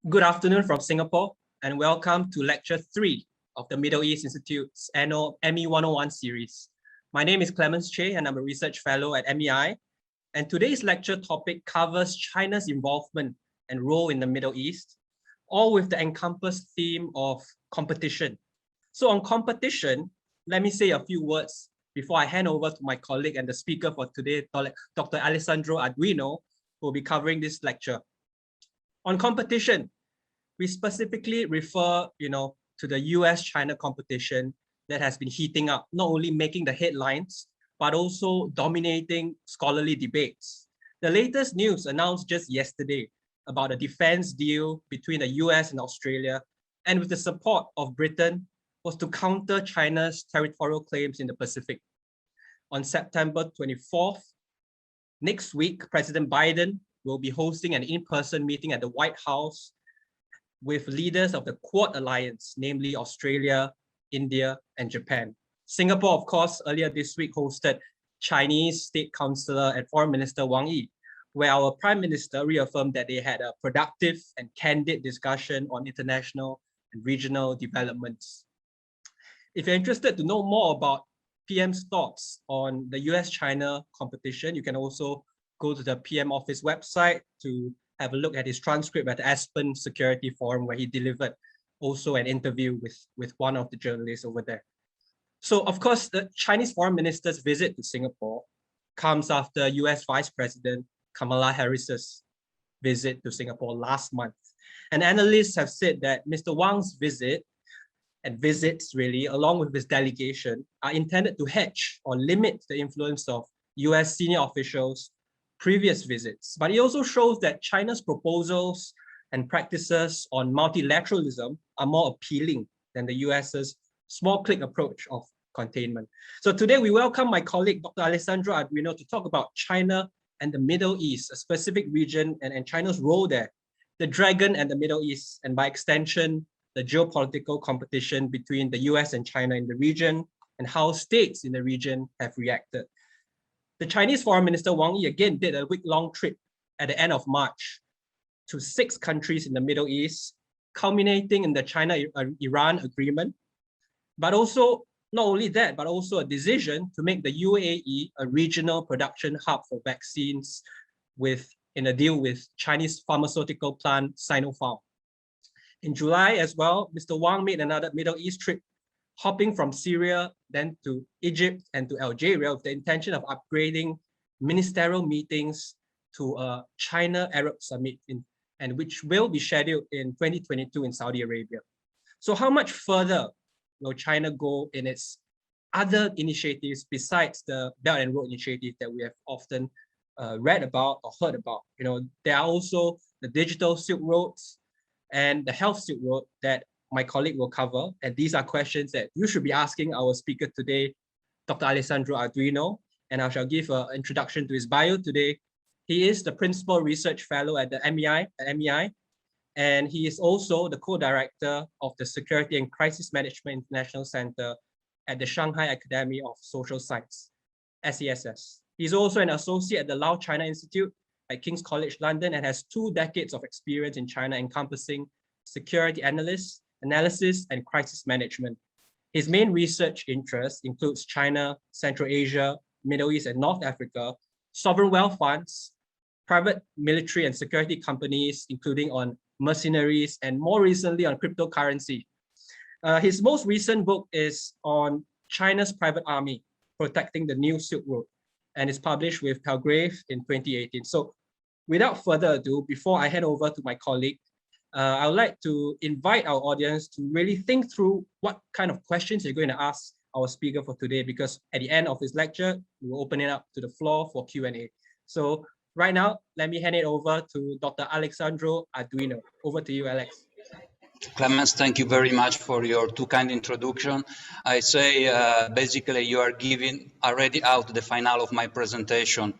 Good afternoon from Singapore, and welcome to Lecture 3 of the Middle East Institute's annual ME 101 series. My name is Clemens Che, and I'm a research fellow at MEI. And today's lecture topic covers China's involvement and role in the Middle East, all with the encompassed theme of competition. So on competition, let me say a few words before I hand over to my colleague and the speaker for today, Dr. Alessandro Arduino, who will be covering this lecture. On competition, we specifically refer, to the US-China competition that has been heating up, not only making the headlines, but also dominating scholarly debates. The latest news announced just yesterday about a defense deal between the US and Australia, and with the support of Britain, was to counter China's territorial claims in the Pacific. On September 24th, next week, President Biden will be hosting an in-person meeting at the White House with leaders of the Quad Alliance, namely Australia, India, and Japan. Singapore, of course, earlier this week hosted Chinese State Councillor and Foreign Minister Wang Yi, where our Prime Minister reaffirmed that they had a productive and candid discussion on international and regional developments. If you're interested to know more about PM's thoughts on the US-China competition, you can also go to the PM office website to have a look at his transcript at the Aspen Security Forum, where he delivered also an interview with one of the journalists over there. So, of course, the Chinese foreign minister's visit to Singapore comes after US Vice President Kamala Harris's visit to Singapore last month. And analysts have said that Mr. Wang's visit and visits really, along with his delegation, are intended to hedge or limit the influence of US senior officials' previous visits. But it also shows that China's proposals and practices on multilateralism are more appealing than the US's small clique approach of containment. So today we welcome my colleague, Dr. Alessandro Arduino, to talk about China and the Middle East, a specific region and China's role there, the dragon and the Middle East, and by extension, the geopolitical competition between the US and China in the region, and how states in the region have reacted. The Chinese Foreign Minister Wang Yi again did a week-long trip at the end of March to 6 countries in the Middle East, culminating in the China-Iran agreement. But also, not only that, but also a decision to make the UAE a regional production hub for vaccines in a deal with Chinese pharmaceutical plant Sinopharm. In July as well, Mr. Wang made another Middle East trip, hopping from Syria, then to Egypt and to Algeria with the intention of upgrading ministerial meetings to a China-Arab summit, and which will be scheduled in 2022 in Saudi Arabia. So how much further will China go in its other initiatives besides the Belt and Road Initiative that we have often read about or heard about? There are also the digital Silk Roads and the health Silk Road that my colleague will cover. And these are questions that you should be asking our speaker today, Dr. Alessandro Arduino. And I shall give an introduction to his bio today. He is the Principal Research Fellow at the MEI, and he is also the co-director of the Security and Crisis Management International Center at the Shanghai Academy of Social Science, SESS. He's also an associate at the Lao China Institute at King's College London and has 2 decades of experience in China encompassing security analysis and crisis management. His main research interests includes China, Central Asia, Middle East and North Africa, sovereign wealth funds, private military and security companies, including on mercenaries, and more recently on cryptocurrency. His most recent book is on China's private army, protecting the new Silk Road, and is published with Palgrave in 2018. So without further ado, before I hand over to my colleague, I would like to invite our audience to really think through what kind of questions you're going to ask our speaker for today, because at the end of his lecture, we will open it up to the floor for Q&A. So right now, let me hand it over to Dr. Alessandro Arduino. Over to you, Alex. Clemens, thank you very much for your 2 kind introduction. I say basically you are giving already out the final of my presentation,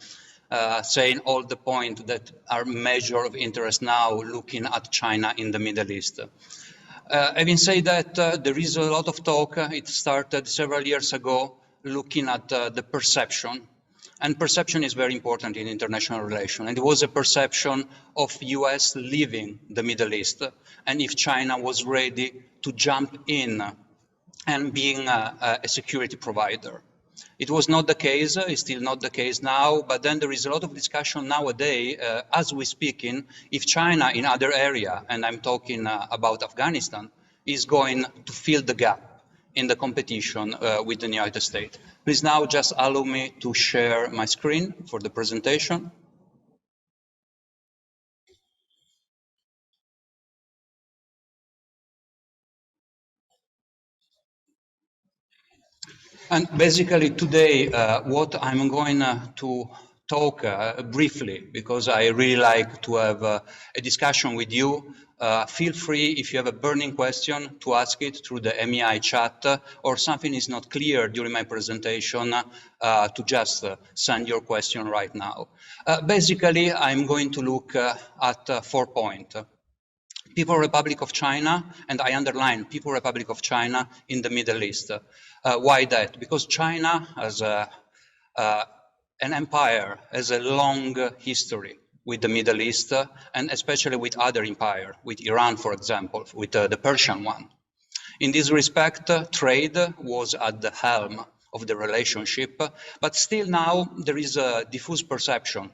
saying all the points that are measure of interest now looking at China in the Middle East. Having said that, there is a lot of talk. It started several years ago looking at the perception And perception is very important in international relations. And it was a perception of US leaving the Middle East, and if China was ready to jump in and being a security provider. It was not the case, it's still not the case now, but then there is a lot of discussion nowadays, as we speak, if China in other area, and I'm talking about Afghanistan, is going to fill the gap in the competition with the United States. Please now just allow me to share my screen for the presentation. And basically today, what I'm going to talk briefly, because I really like to have a discussion with you. Feel free, if you have a burning question, to ask it through the MEI chat, or something is not clear during my presentation, to just send your question right now. Basically, I'm going to look at 4 points. People Republic of China, and I underline People Republic of China in the Middle East. Why that? Because China, as an empire, has a long history with the Middle East, and especially with other empires, with Iran, for example, with the Persian one. In this respect, trade was at the helm of the relationship, but still now there is a diffuse perception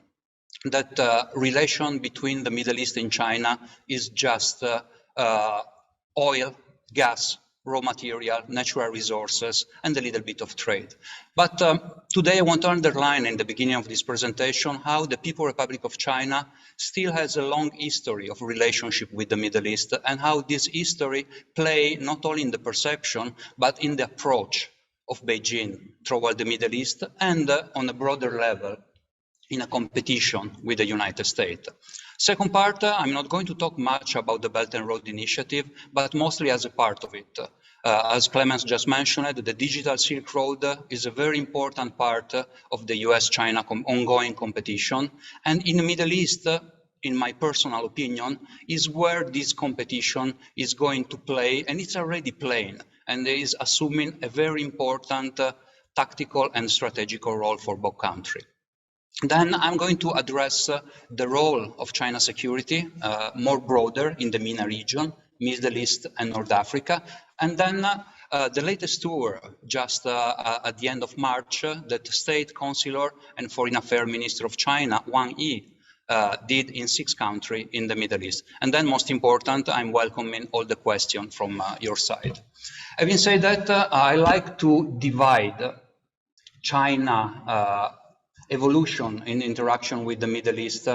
that relation between the Middle East and China is just oil, gas, raw material, natural resources, and a little bit of trade. But today I want to underline in the beginning of this presentation how the People Republic of China still has a long history of relationship with the Middle East, and how this history play not only in the perception, but in the approach of Beijing toward the Middle East, and on a broader level, in a competition with the United States. Second part, I'm not going to talk much about the Belt and Road Initiative, but mostly as a part of it. As Clemens just mentioned, the Digital Silk Road is a very important part of the US-China ongoing competition. And in the Middle East, in my personal opinion, is where this competition is going to play, and it's already playing, and is assuming a very important tactical and strategical role for both countries. Then I'm going to address the role of China security more broader in the MENA region, Middle East and North Africa. And then the latest tour, just at the end of March, that State Consular and Foreign Affairs Minister of China, Wang Yi, did in 6 countries in the Middle East. And then most important, I'm welcoming all the questions from your side. Having said that, I like to divide China evolution in interaction with the Middle East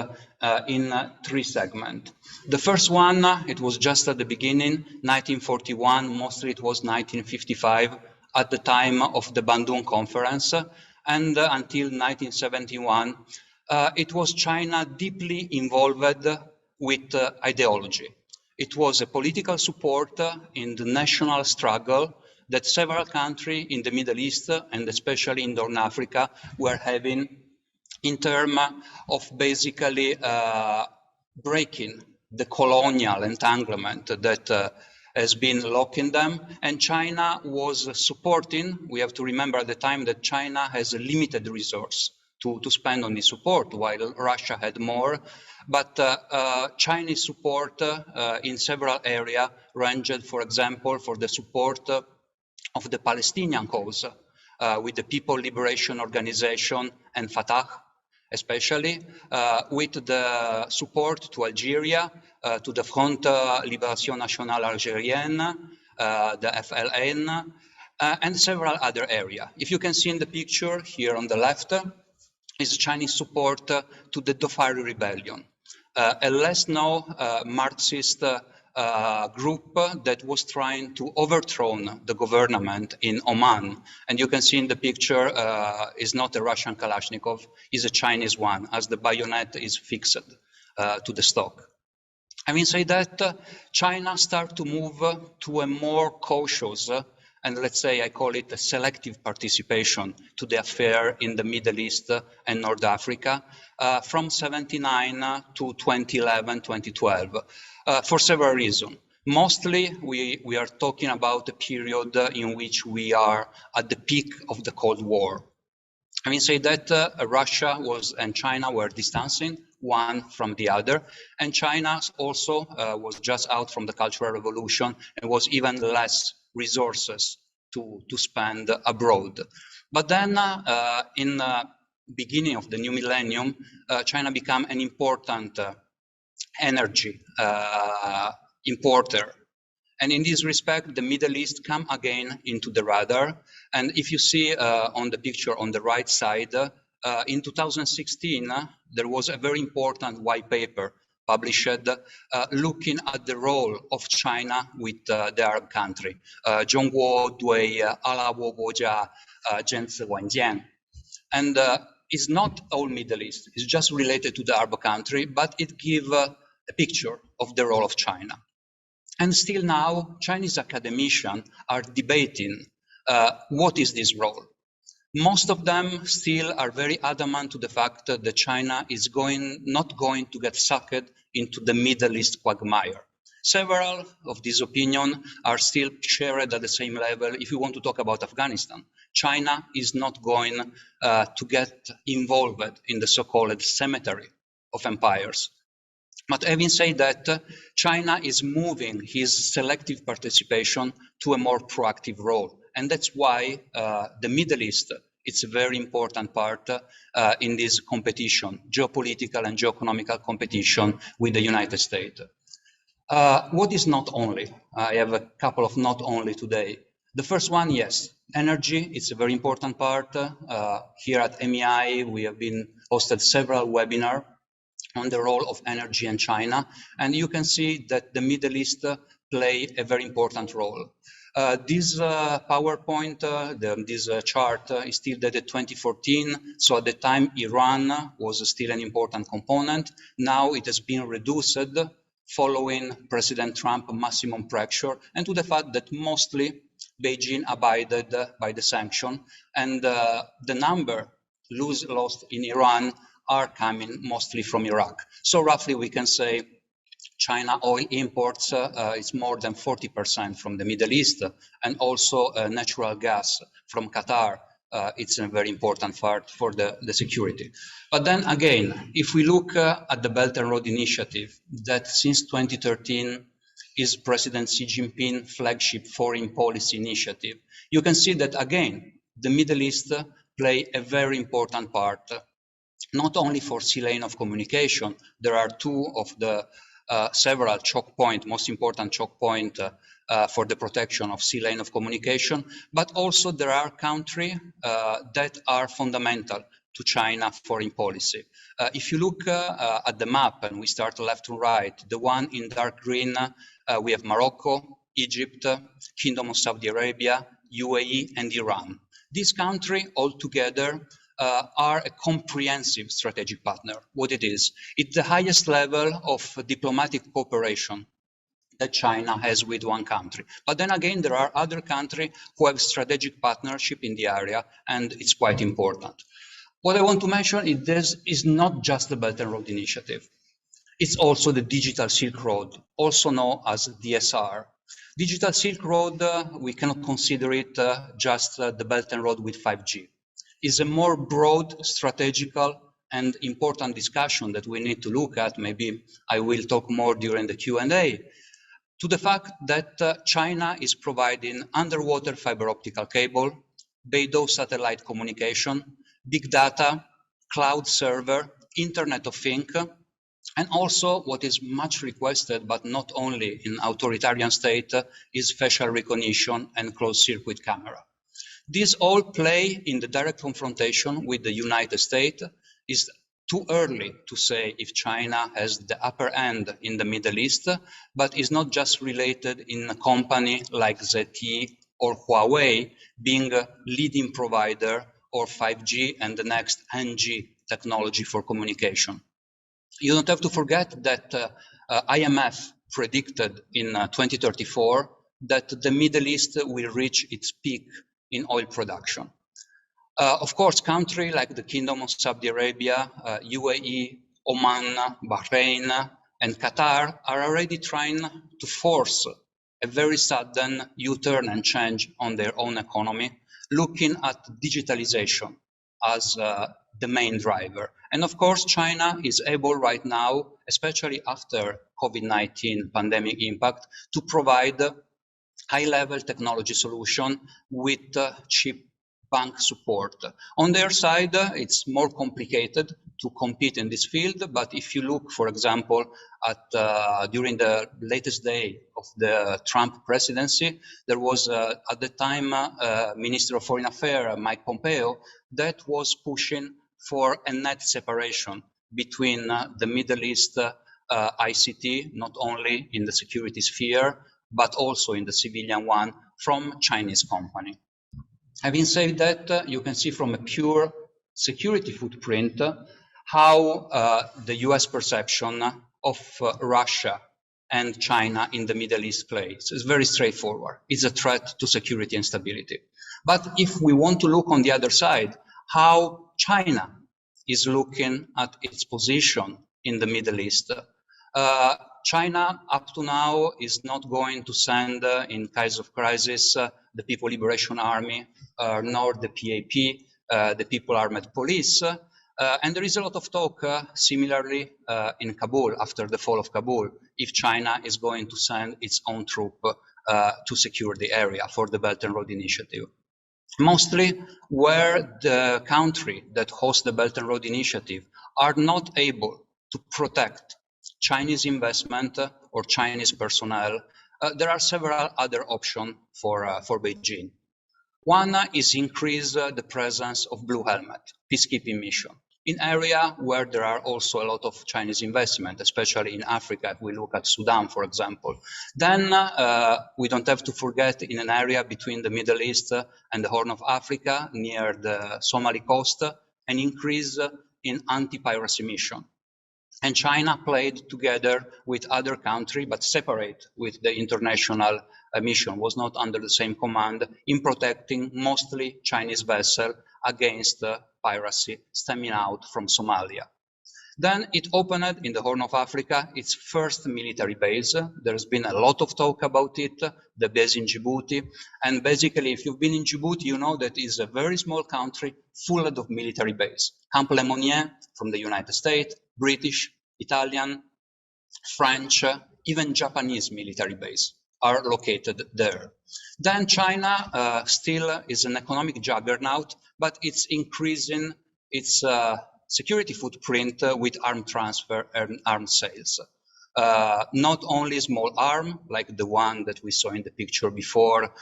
in 3 segments. The first one, it was just at the beginning, 1941, mostly it was 1955, at the time of the Bandung Conference, and until 1971, it was China deeply involved with ideology. It was a political support in the national struggle that several countries in the Middle East, and especially in North Africa, were having in terms of basically breaking the colonial entanglement that has been locking them. And China was supporting. We have to remember at the time that China has a limited resource to spend on this support, while Russia had more. But Chinese support in several areas ranged, for example, for the support of the Palestinian cause with the People Liberation Organization and Fatah, especially with the support to Algeria, to the Front Libération Nationale Algérienne, the FLN, and several other areas. If you can see in the picture here on the left, is Chinese support to the Dhofari rebellion, a less known Marxist group that was trying to overthrow the government in Oman. And you can see in the picture is not a Russian Kalashnikov, is a Chinese one, as the bayonet is fixed to the stock. Having said that, China started to move to a more cautious and let's say I call it a selective participation to the affair in the Middle East and North Africa from 1979 to 2011, 2012, for several reasons. Mostly, we are talking about a period in which we are at the peak of the Cold War. Having said that, Russia and China were distancing one from the other, and China also was just out from the Cultural Revolution and was even less resources to spend abroad. But then in the beginning of the new millennium, China became an important energy importer. And in this respect, the Middle East come again into the radar. And if you see on the picture on the right side, in 2016, there was a very important white paper published looking at the role of China with the Arab country. 中国对阿拉伯国家政治文件. And it's not all Middle East, it's just related to the Arab country, but it gives a picture of the role of China. And still now, Chinese academicians are debating what is this role. Most of them still are very adamant to the fact that China is not going to get sucked into the Middle East quagmire. Several of these opinions are still shared at the same level. If you want to talk about Afghanistan, China is not going to get involved in the so-called cemetery of empires. But having said that, China is moving his selective participation to a more proactive role. And that's why the Middle East, it's a very important part in this competition, geopolitical and geoeconomical competition with the United States. What is not only? I have a couple of not only today. The first one, yes, energy, it's a very important part. Here at MEI, we have been hosted several webinars on the role of energy in China, and you can see that the Middle East play a very important role. This PowerPoint, this chart is still dated 2014, so at the time Iran was still an important component. Now it has been reduced following President Trump's maximum pressure and to the fact that mostly Beijing abided by the sanction, and the number lost in Iran are coming mostly from Iraq. So roughly we can say China oil imports is more than 40% from the Middle East, and also natural gas from Qatar. It's a very important part for the security. But then again, if we look at the Belt and Road Initiative, that since 2013 is President Xi Jinping's flagship foreign policy initiative, you can see that again, the Middle East play a very important part. Not only for sea lane of communication, there are two of the several choke points, most important choke point for the protection of sea lane of communication, but also there are countries that are fundamental to China foreign policy. If you look at the map, and we start left to right, the one in dark green, we have Morocco, Egypt, Kingdom of Saudi Arabia, UAE, and Iran. These countries all together are a comprehensive strategic partner. What it is, it's the highest level of diplomatic cooperation that China has with one country. But then again, there are other countries who have strategic partnership in the area, and it's quite important. What I want to mention is this is not just the Belt and Road Initiative. It's also the Digital Silk Road, also known as DSR. Digital Silk Road, we cannot consider it just the Belt and Road with 5G. Is a more broad, strategical, and important discussion that we need to look at. Maybe I will talk more during the Q&A, to the fact that China is providing underwater fiber optical cable, Beidou satellite communication, big data, cloud server, Internet of Things, and also what is much requested, but not only in authoritarian state, is facial recognition and closed circuit camera. These all play in the direct confrontation with the United States. It's too early to say if China has the upper hand in the Middle East, but it's not just related in a company like ZTE or Huawei being a leading provider or 5G and the next NG technology for communication. You don't have to forget that IMF predicted in 2034 that the Middle East will reach its peak in oil production. Of course, countries like the Kingdom of Saudi Arabia, UAE, Oman, Bahrain, and Qatar are already trying to force a very sudden U-turn and change on their own economy, looking at digitalization. as the main driver. And of course, China is able right now, especially after COVID-19 pandemic impact, to provide high-level technology solution with cheap bank support. On their side, it's more complicated to compete in this field, but if you look, for example, at during the latest day of the Trump presidency, there was at the time Minister of Foreign Affairs, Mike Pompeo, that was pushing for a net separation between the Middle East ICT, not only in the security sphere, but also in the civilian one, from Chinese company. Having said that, you can see from a pure security footprint how the US perception of Russia and China in the Middle East plays. It's very straightforward. It's a threat to security and stability. But if we want to look on the other side, how China is looking at its position in the Middle East, China up to now is not going to send in case of crisis the People Liberation Army nor the PAP, the People Armed Police. And there is a lot of talk similarly in Kabul, after the fall of Kabul, if China is going to send its own troop to secure the area for the Belt and Road Initiative. Mostly where the country that hosts the Belt and Road Initiative are not able to protect Chinese investment or Chinese personnel, there are several other options for Beijing. One is increase the presence of Blue Helmet, peacekeeping mission, in area where there are also a lot of Chinese investment, especially in Africa, if we look at Sudan, for example. Then we don't have to forget in an area between the Middle East and the Horn of Africa, near the Somali coast, an increase in anti-piracy mission. And China played together with other countries, but separate with the international mission, was not under the same command, in protecting mostly Chinese vessels against piracy stemming out from Somalia. Then it opened in the Horn of Africa its first military base. There's been a lot of talk about it, the base in Djibouti. And basically, if you've been in Djibouti, you know that it's a very small country full of military base. Camp Lemonnier from the United States, British, Italian, French, even Japanese military base are located there. Then China still is an economic juggernaut, but it's increasing its security footprint with arm transfer and arms sales. Not only small arm, like the one that we saw in the picture before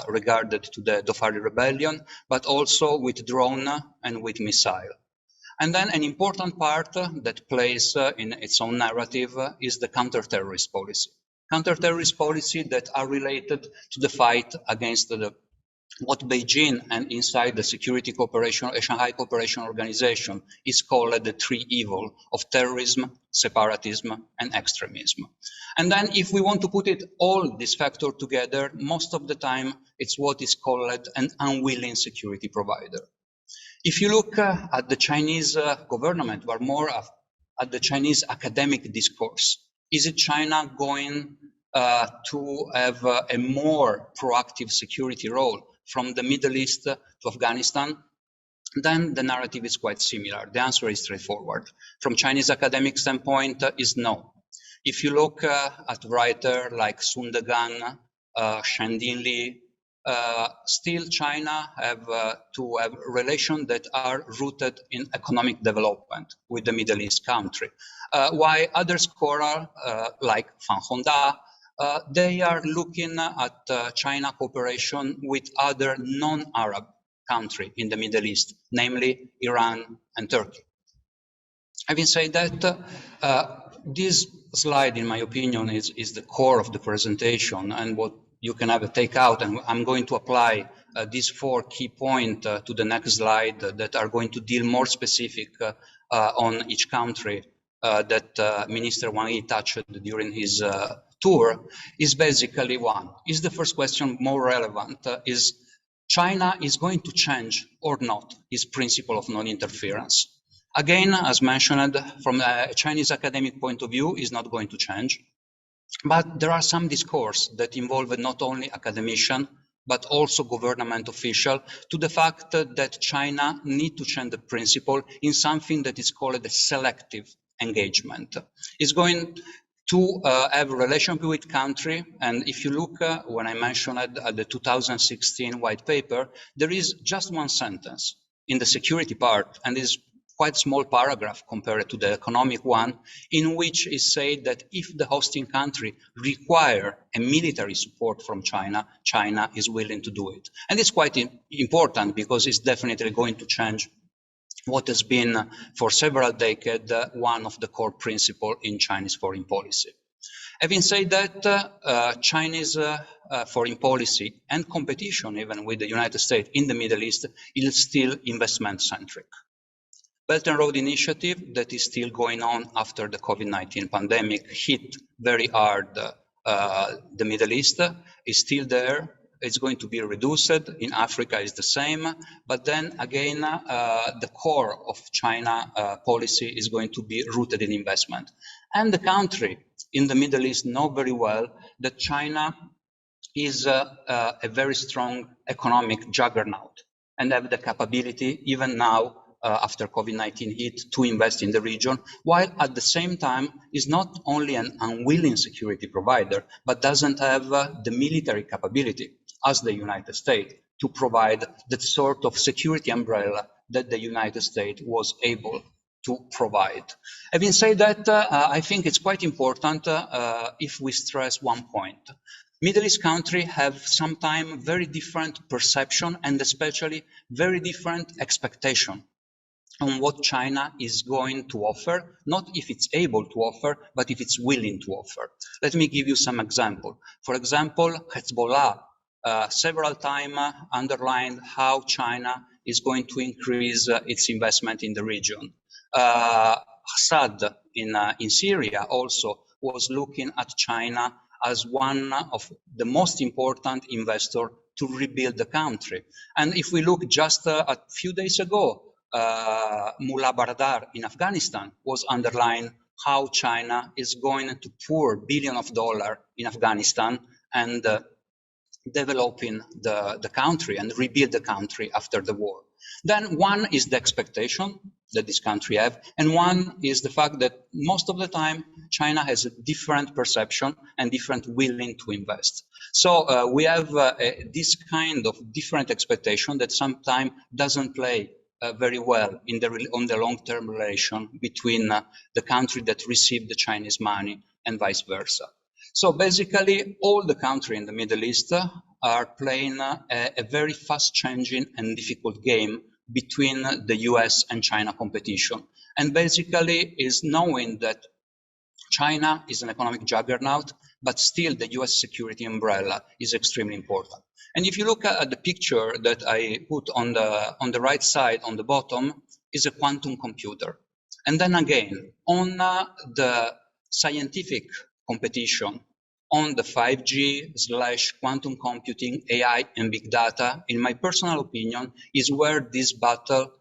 regarded to the Dhofar rebellion, but also with drone and with missile. And then an important part that plays in its own narrative is the counter-terrorist policy. Counter-terrorist policy that are related to the fight against what Beijing and inside the Security Cooperation, Shanghai Cooperation Organization is called the three evils of terrorism, separatism, and extremism. And then if we want to put it all these factors together, most of the time it's what is called an unwilling security provider. If you look at the Chinese government, or more at the Chinese academic discourse, is it China going to have a more proactive security role from the Middle East to Afghanistan? Then the narrative is quite similar. The answer is straightforward. From Chinese academic standpoint is no. If you look at writers like Sun Degan, Shandin Li, still China have to have relations that are rooted in economic development with the Middle East country. While other scholars like Fan Hongda, they are looking at China cooperation with other non-Arab countries in the Middle East, namely Iran and Turkey. Having said that, this slide, in my opinion, is the core of the presentation and what you can have a takeout, and I'm going to apply these 4 key points to the next slide that are going to deal more specific on each country that Minister Wang Yi touched during his tour. Is basically one. Is the first question more relevant? Is China is going to change or not its principle of non-interference? Again, as mentioned, from a Chinese academic point of view, is not going to change. But there are some discourse that involve not only academicians, but also government official, to the fact that China needs to change the principle in something that is called a selective engagement. It's going to have a relationship with country, and if you look, when I mentioned at the 2016 white paper, there is just one sentence in the security part, and is quite small paragraph compared to the economic one, in which is said that if the hosting country require a military support from China, China is willing to do it. And it's quite important because it's definitely going to change what has been for several decades one of the core principles in Chinese foreign policy. Having said that, Chinese foreign policy and competition even with the United States in the Middle East is still investment-centric. Belt and Road Initiative that is still going on after the COVID-19 pandemic hit very hard the Middle East, is still there. It's going to be reduced. In Africa is the same. But then again, the core of China policy is going to be rooted in investment. And the country in the Middle East know very well that China is a very strong economic juggernaut and have the capability even now after COVID-19 hit to invest in the region, while at the same time is not only an unwilling security provider, but doesn't have the military capability as the United States to provide that sort of security umbrella that the United States was able to provide. Having said that, I think it's quite important if we stress one point. Middle East countries have sometimes very different perception and especially very different expectation on what China is going to offer, not if it's able to offer, but if it's willing to offer. Let me give you some example. For example, Hezbollah several times underlined how China is going to increase its investment in the region. Assad in Syria also was looking at China as one of the most important investors to rebuild the country. And if we look just a few days ago, Mullah Baradar in Afghanistan was underlined how China is going to pour billions of dollars in Afghanistan and developing the country and rebuild the country after the war. Then one is the expectation that this country have, and one is the fact that most of the time China has a different perception and different willing to invest. So we have this kind of different expectation that sometimes doesn't play very well on the long-term relation between the country that received the Chinese money and vice versa. So basically, all the countries in the Middle East are playing a very fast-changing and difficult game between the US and China competition. And basically is knowing that China is an economic juggernaut, but still the US security umbrella is extremely important. And if you look at the picture that I put on the right side, on the bottom, is a quantum computer. And then again, on the scientific competition, on the 5G / quantum computing, AI and big data, in my personal opinion, is where this battle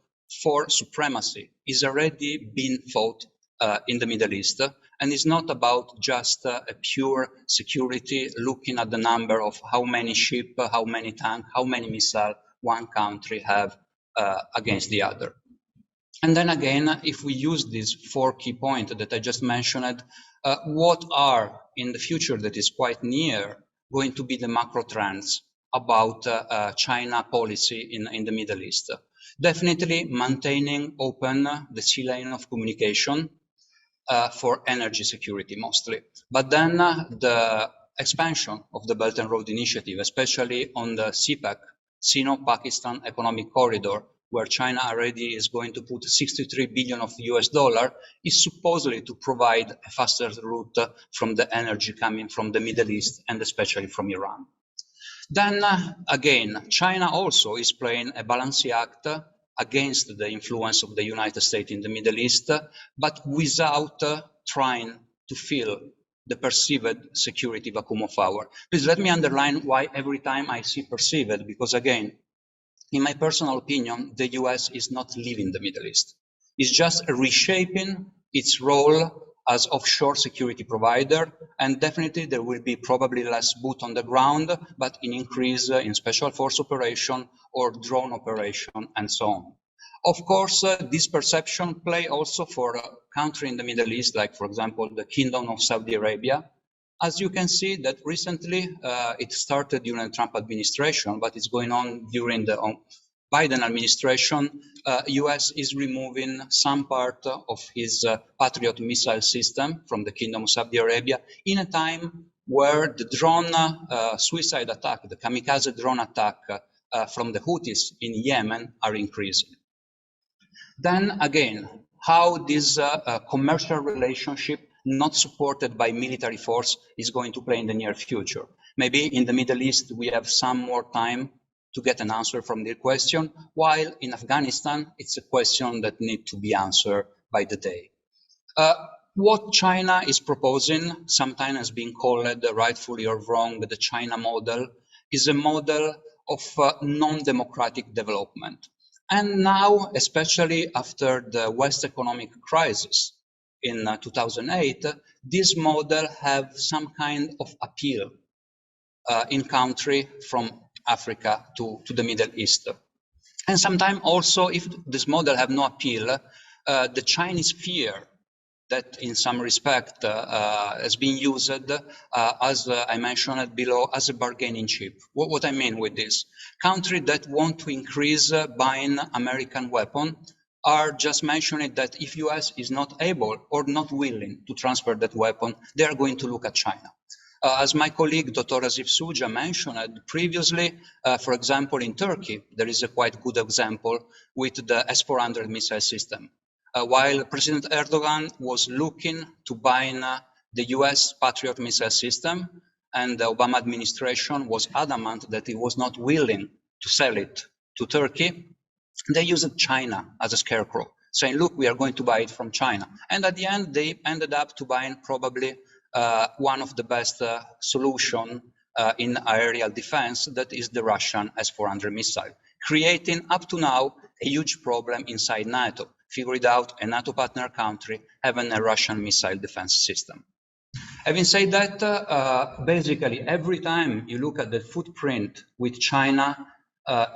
for supremacy is already being fought in the Middle East. And it's not about just a pure security, looking at the number of how many ships, how many tanks, how many missiles one country have against the other. And then again, if we use these 4 key points that I just mentioned, what are in the future that is quite near going to be the macro trends about China policy in the Middle East? Definitely maintaining open the sea lane of communication for energy security mostly. But then the expansion of the Belt and Road Initiative, especially on the CPEC, Sino-Pakistan Economic Corridor, where China already is going to put 63 billion of US dollar, is supposedly to provide a faster route from the energy coming from the Middle East and especially from Iran. Then again, China also is playing a balancing act against the influence of the United States in the Middle East, but without trying to fill the perceived security vacuum of power. Please let me underline why every time I see perceived, because again, in my personal opinion, the US is not leaving the Middle East. It's just reshaping its role as offshore security provider, and definitely there will be probably less boot on the ground, but an increase in special force operation or drone operation and so on. Of course, this perception play also for a country in the Middle East, like for example, the Kingdom of Saudi Arabia. As you can see that recently it started during the Trump administration, but it's going on during the Biden administration. US is removing some part of his Patriot missile system from the Kingdom of Saudi Arabia in a time where the drone suicide attack, the kamikaze drone attack from the Houthis in Yemen are increasing. Then again, how this commercial relationship not supported by military force is going to play in the near future. Maybe in the Middle East we have some more time to get an answer from the question, while in Afghanistan it's a question that needs to be answered by the day. What China is proposing, sometimes has been called, rightfully or wrong, the China model, is a model of non-democratic development. And now, especially after the West economic crisis in 2008, this model have some kind of appeal in country from Africa to the Middle East. And sometimes also, if this model have no appeal, the Chinese fear that in some respect has been used as I mentioned below, as a bargaining chip. What I mean with this? Countries that want to increase buying American weapons are just mentioning that if US is not able or not willing to transfer that weapon, they are going to look at China. As my colleague, Dr. Asif Suja mentioned previously, for example, in Turkey, there is a quite good example with the S-400 missile system. While President Erdogan was looking to buy the US Patriot missile system, and the Obama administration was adamant that he was not willing to sell it to Turkey, they used China as a scarecrow, saying, look, we are going to buy it from China. And at the end, they ended up to buying probably one of the best solution in aerial defense, that is the Russian S-400 missile, creating up to now a huge problem inside NATO. Figure it out, a NATO partner country having a Russian missile defense system. Having said that, basically every time you look at the footprint with China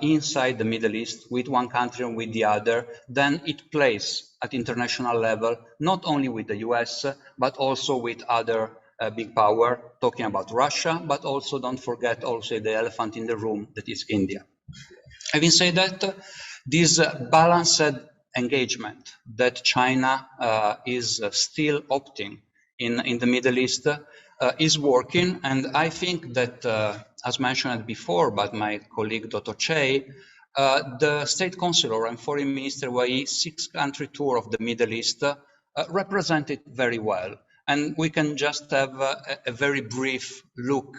inside the Middle East, with one country and with the other, then it plays at international level, not only with the US, but also with other big power, talking about Russia, but also don't forget also the elephant in the room, that is India. Having said that, this balanced engagement that China is still opting in the Middle East is working, and I think that, as mentioned before by my colleague Dr. Che, the State Consular and Foreign Minister Wai 6-country tour of the Middle East represented very well, and we can just have a very brief look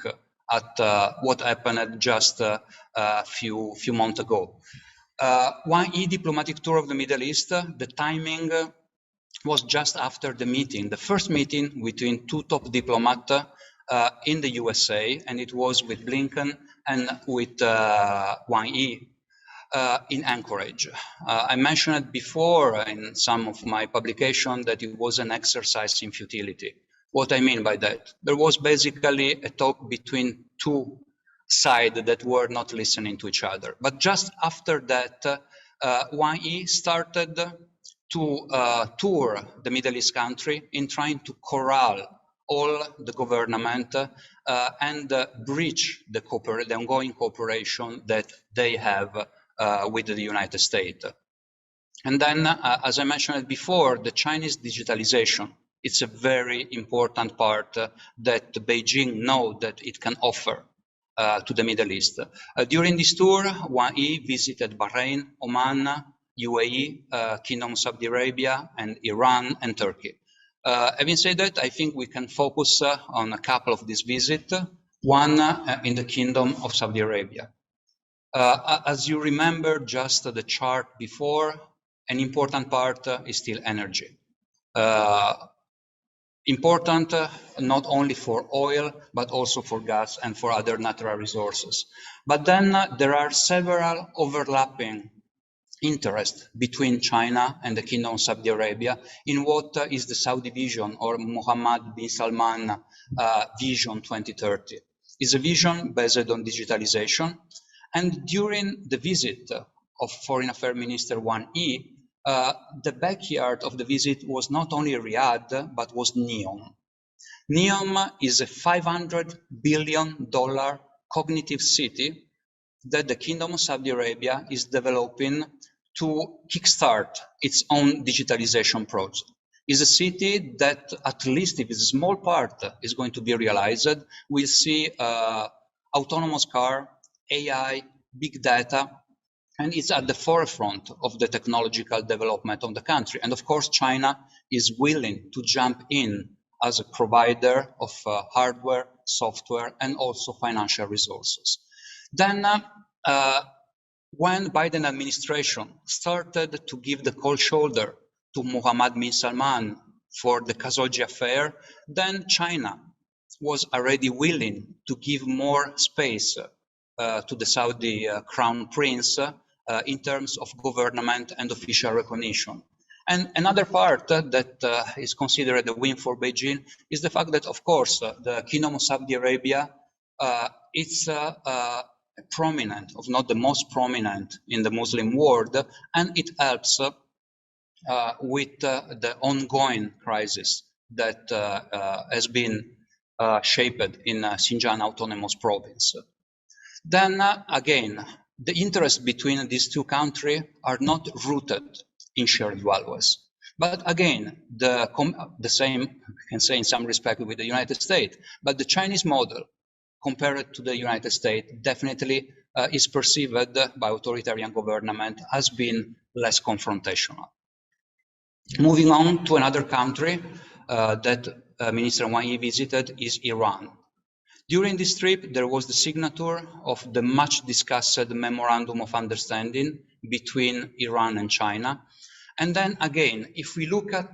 at what happened just a few months ago. 1E diplomatic tour of the Middle East, the timing was just after the meeting, the first meeting between two top diplomats in the USA, and it was with Blinken and with 1E in Anchorage. I mentioned it before in some of my publications that it was an exercise in futility. What I mean by that? There was basically a talk between two sides that were not listening to each other. But just after that, 1E started to tour the Middle East country in trying to corral all the government and breach the ongoing cooperation that they have with the United States. And then, as I mentioned before, the Chinese digitalization, it's a very important part that Beijing knows that it can offer to the Middle East. During this tour, 1E visited Bahrain, Oman, UAE, Kingdom of Saudi Arabia, and Iran and Turkey. Having said that, I think we can focus on a couple of these visits, one in the Kingdom of Saudi Arabia. As you remember just the chart before, an important part is still energy. Important not only for oil, but also for gas and for other natural resources. But then there are several overlapping interest between China and the Kingdom of Saudi Arabia in what is the Saudi vision, or Mohammed bin Salman Vision 2030. It's a vision based on digitalization. And during the visit of Foreign Affairs Minister Wang Yi, the backyard of the visit was not only Riyadh, but was NEOM. NEOM is a $500 billion cognitive city that the Kingdom of Saudi Arabia is developing to kickstart its own digitalization project. It's a city that, at least if it's a small part is going to be realized, we'll see autonomous car, AI, big data, and it's at the forefront of the technological development of the country. And of course, China is willing to jump in as a provider of hardware, software, and also financial resources. Then, when Biden administration started to give the cold shoulder to Mohammed bin Salman for the Khashoggi affair, then China was already willing to give more space to the Saudi crown prince in terms of government and official recognition. And another part that is considered a win for Beijing is the fact that, of course, the Kingdom of Saudi Arabia, it's prominent, if not the most prominent in the Muslim world, and it helps with the ongoing crisis that has been shaped in Xinjiang Autonomous Province. Then again, the interests between these two countries are not rooted in shared values. But again, the same, I can say in some respect, with the United States, but the Chinese model compared to the United States definitely is perceived by authoritarian government as being less confrontational. Moving on to another country that Minister Wang Yi visited is Iran. During this trip, there was the signature of the much discussed Memorandum of Understanding between Iran and China. And then again, if we look at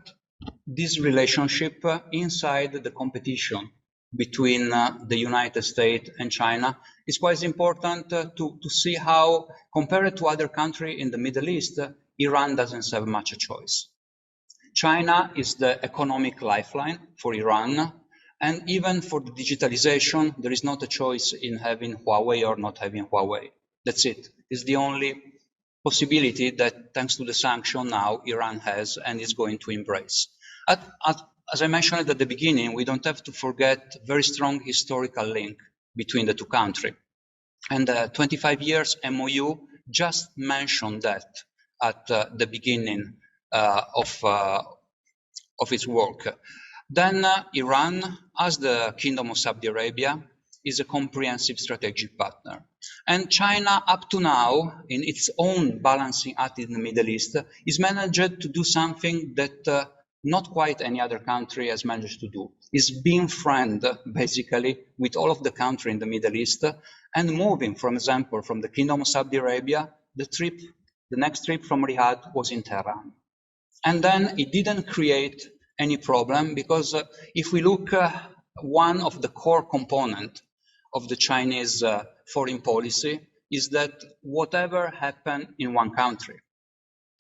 this relationship inside the competition between the United States and China, it's quite important to see how, compared to other countries in the Middle East, Iran doesn't have much a choice. China is the economic lifeline for Iran. And even for the digitalization, there is not a choice in having Huawei or not having Huawei. That's it. It's the only possibility that, thanks to the sanction now, Iran has and is going to embrace. As I mentioned at the beginning, we don't have to forget a very strong historical link between the two countries. And 25 years MOU just mentioned that at the beginning of its work. Then Iran, as the Kingdom of Saudi Arabia, is a comprehensive strategic partner. And China, up to now, in its own balancing act in the Middle East, is managed to do something that not quite any other country has managed to do, is being friend, basically, with all of the countries in the Middle East, and moving, for example, from the Kingdom of Saudi Arabia, the next trip from Riyadh was in Tehran. And then it didn't create any problem, because if we look, one of the core components of the Chinese foreign policy is that whatever happened in one country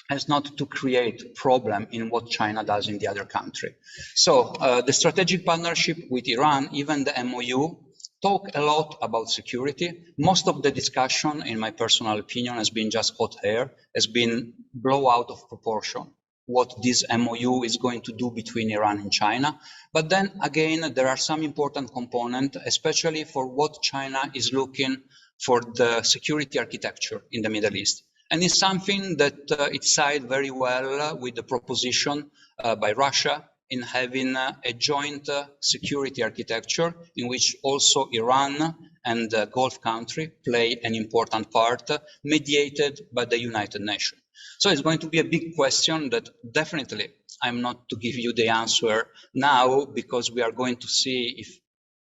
has not to create problem in what China does in the other country. So the strategic partnership with Iran, even the MOU, talk a lot about security. Most of the discussion, in my personal opinion, has been just hot air, has been blown out of proportion what this MOU is going to do between Iran and China. But then again, there are some important components, especially for what China is looking for the security architecture in the Middle East. And it's something that it sides very well with the proposition by Russia in having a joint security architecture in which also Iran and the Gulf country play an important part, mediated by the United Nations. So it's going to be a big question that definitely I'm not to give you the answer now, because we are going to see if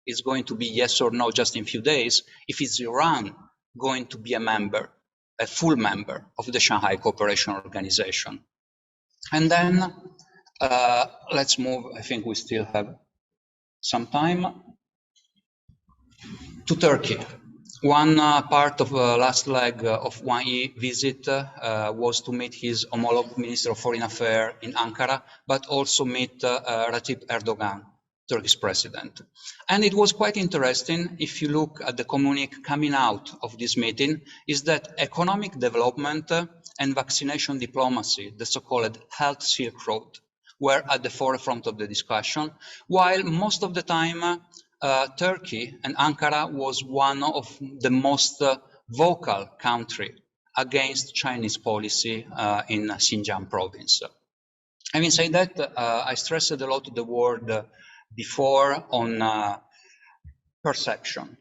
it's going to be yes or no just in a few days, if it's Iran going to be a full member of the Shanghai Cooperation Organization. And then let's move, I think we still have some time, to Turkey. One part of the last leg of Wang Yi visit was to meet his homologue Minister of Foreign Affairs in Ankara, but also meet Recep Erdogan, Turkish president. And it was quite interesting, if you look at the communique coming out of this meeting, is that economic development and vaccination diplomacy, the so-called health Silk Road, were at the forefront of the discussion, while most of the time Turkey and Ankara was one of the most vocal country against Chinese policy in Xinjiang province. Having said that, I stressed a lot the word before on perception.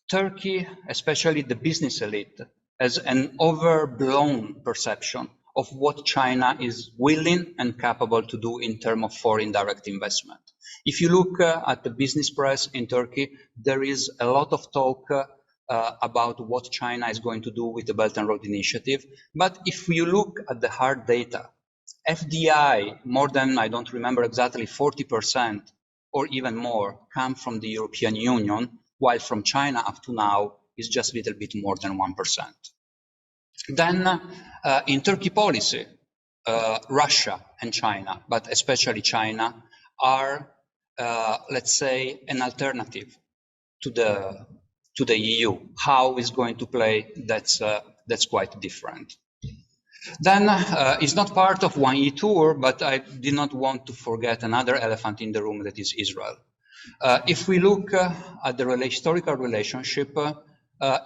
Turkey, especially the business elite, has an overblown perception of what China is willing and capable to do in terms of foreign direct investment. If you look at the business press in Turkey, there is a lot of talk about what China is going to do with the Belt and Road Initiative. But if you look at the hard data, FDI, more than, I don't remember exactly, 40% or even more come from the European Union, while from China up to now is just a little bit more than 1%. Then in Turkey policy, Russia and China, but especially China, are, let's say, an alternative to the EU. How is going to play, that's quite different. Then it's not part of Wang Yi tour, but I did not want to forget another elephant in the room, that is Israel. If we look at the historical relationship,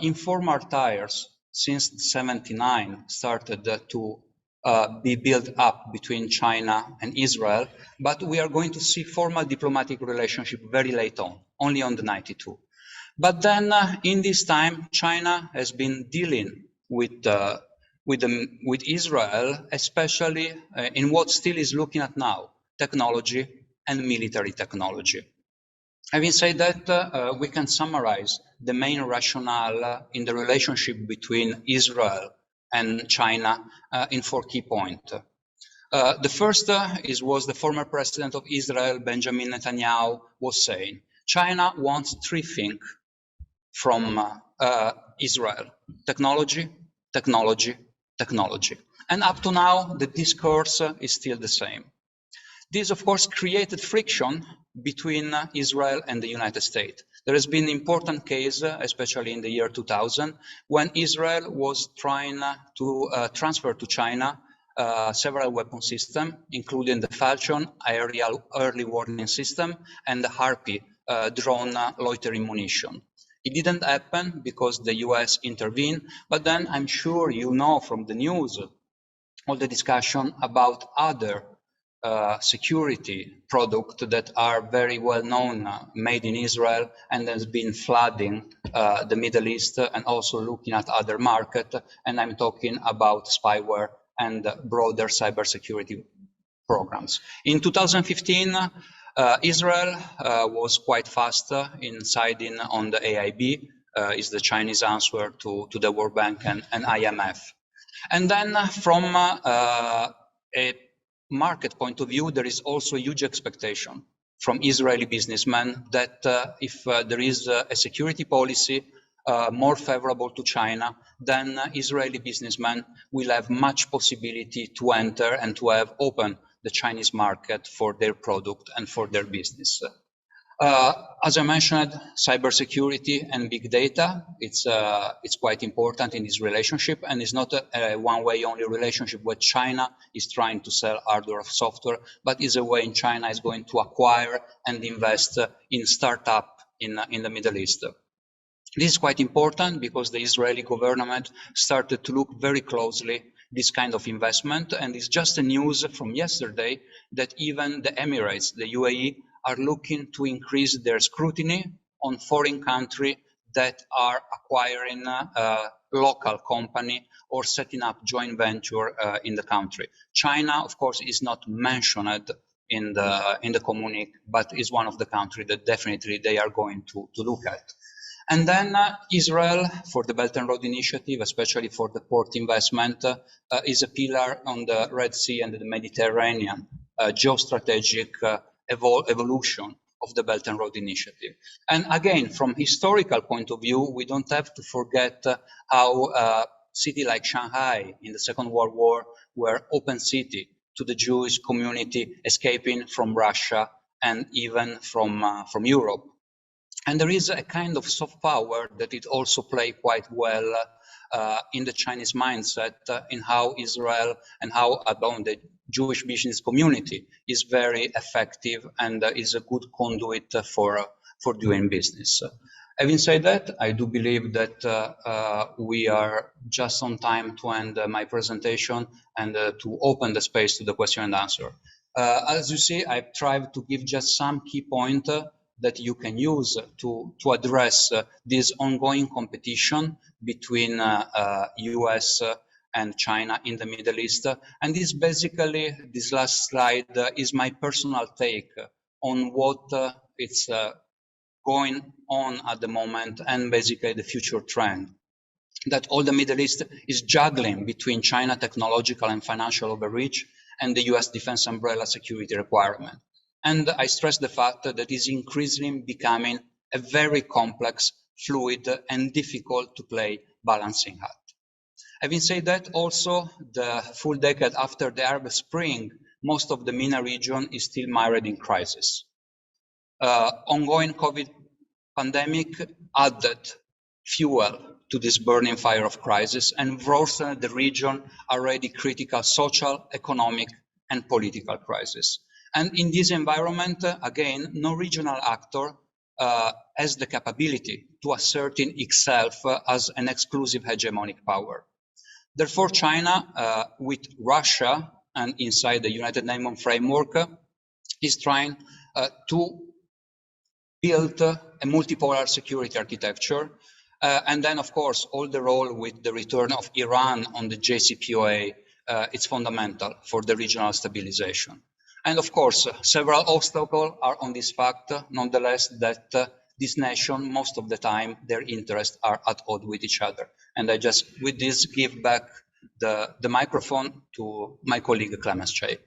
informal ties since '79 started to be built up between China and Israel, but we are going to see formal diplomatic relationship very late on, only on the '92. But then in this time, China has been dealing with Israel, especially in what still is looking at now, technology and military technology. Having said that, we can summarize the main rationale in the relationship between Israel and China in 4 key points. The first was the former president of Israel, Benjamin Netanyahu, was saying, China wants 3 things from Israel: technology, technology, technology. And up to now, the discourse is still the same. This, of course, created friction between Israel and the United States. There has been an important case, especially in the year 2000, when Israel was trying to transfer to China several weapon systems, including the Falcon aerial early warning system and the Harpy drone loitering munition. It didn't happen because the US intervened, but then I'm sure you know from the news all the discussion about other security products that are very well known, made in Israel, and has been flooding the Middle East and also looking at other markets. And I'm talking about spyware and broader cybersecurity programs. In 2015, Israel was quite fast in siding on the AIB, is the Chinese answer to the World Bank and IMF. And then from a market point of view, there is also a huge expectation from Israeli businessmen that if there is a security policy more favorable to China, then Israeli businessmen will have much possibility to enter and to have open the Chinese market for their product and for their business. As I mentioned, cybersecurity and big data, it's quite important in this relationship, and it's not a one-way only relationship where China is trying to sell hardware or software, but is a way in China is going to acquire and invest in startup in the Middle East. This is quite important because the Israeli government started to look very closely this kind of investment, and it's just a news from yesterday that even the Emirates, the UAE, are looking to increase their scrutiny on foreign countries that are acquiring a local company or setting up joint venture in the country. China, of course, is not mentioned in the communique, but is one of the countries that definitely they are going to look at. And then Israel, for the Belt and Road Initiative, especially for the port investment, is a pillar on the Red Sea and the Mediterranean geostrategic evolution of the Belt and Road Initiative. And again, from historical point of view, we don't have to forget how a city like Shanghai in the Second World War were open city to the Jewish community escaping from Russia and even from Europe. And there is a kind of soft power that it also plays quite well in the Chinese mindset in how Israel and how the Jewish business community is very effective and is a good conduit for doing business. Having said that, I do believe that we are just on time to end my presentation and to open the space to the question and answer. As you see, I've tried to give just some key points that you can use to address this ongoing competition between US and China in the Middle East. And this basically, this last slide is my personal take on what it's going on at the moment and basically the future trend. That all the Middle East is juggling between China technological and financial overreach and the US defense umbrella security requirement. And I stress the fact that it is increasingly becoming a very complex, fluid, and difficult to play balancing act. Having said that, also, the full decade after the Arab Spring, most of the MENA region is still mired in crisis. Ongoing COVID pandemic added fuel to this burning fire of crisis and worsened the region already critical social, economic, and political crisis. And in this environment, again, no regional actor has the capability to assert itself as an exclusive hegemonic power. Therefore, China, with Russia and inside the United Nations framework, is trying to build a multipolar security architecture. And then, of course, all the role with the return of Iran on the JCPOA, it's fundamental for the regional stabilization. And of course, several obstacles are on this fact, nonetheless, that this nation, most of the time, their interests are at odds with each other. And I just, with this, give back the microphone to my colleague, Clemens Che.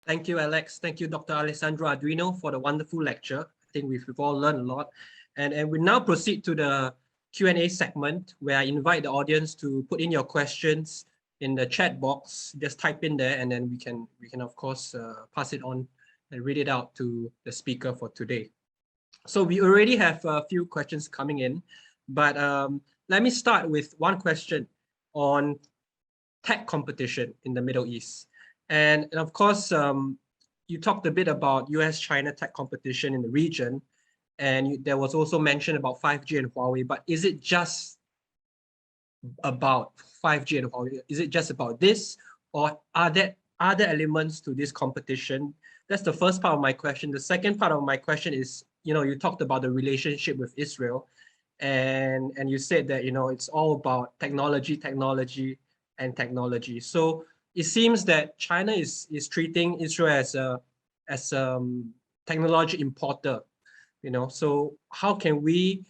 Thank you, Alex. Thank you, Dr. Alessandro Arduino, for the wonderful lecture. I think we've all learned a lot. And we now proceed to the Q&A segment, where I invite the audience to put in your questions in the chat box. Just type in there, and then we can of course pass it on and read it out to the speaker for today. So we already have a few questions coming in, but let me start with one question on tech competition in the Middle East. And of course, you talked a bit about US-China tech competition in the region, and there was also mention about 5G and Huawei, but is it just about 5G and Huawei? Is it just about this, or are there other elements to this competition? That's the first part of my question. The second part of my question is, you talked about the relationship with Israel, and you said that, it's all about technology. So it seems that China is treating Israel as a technology importer, so how can we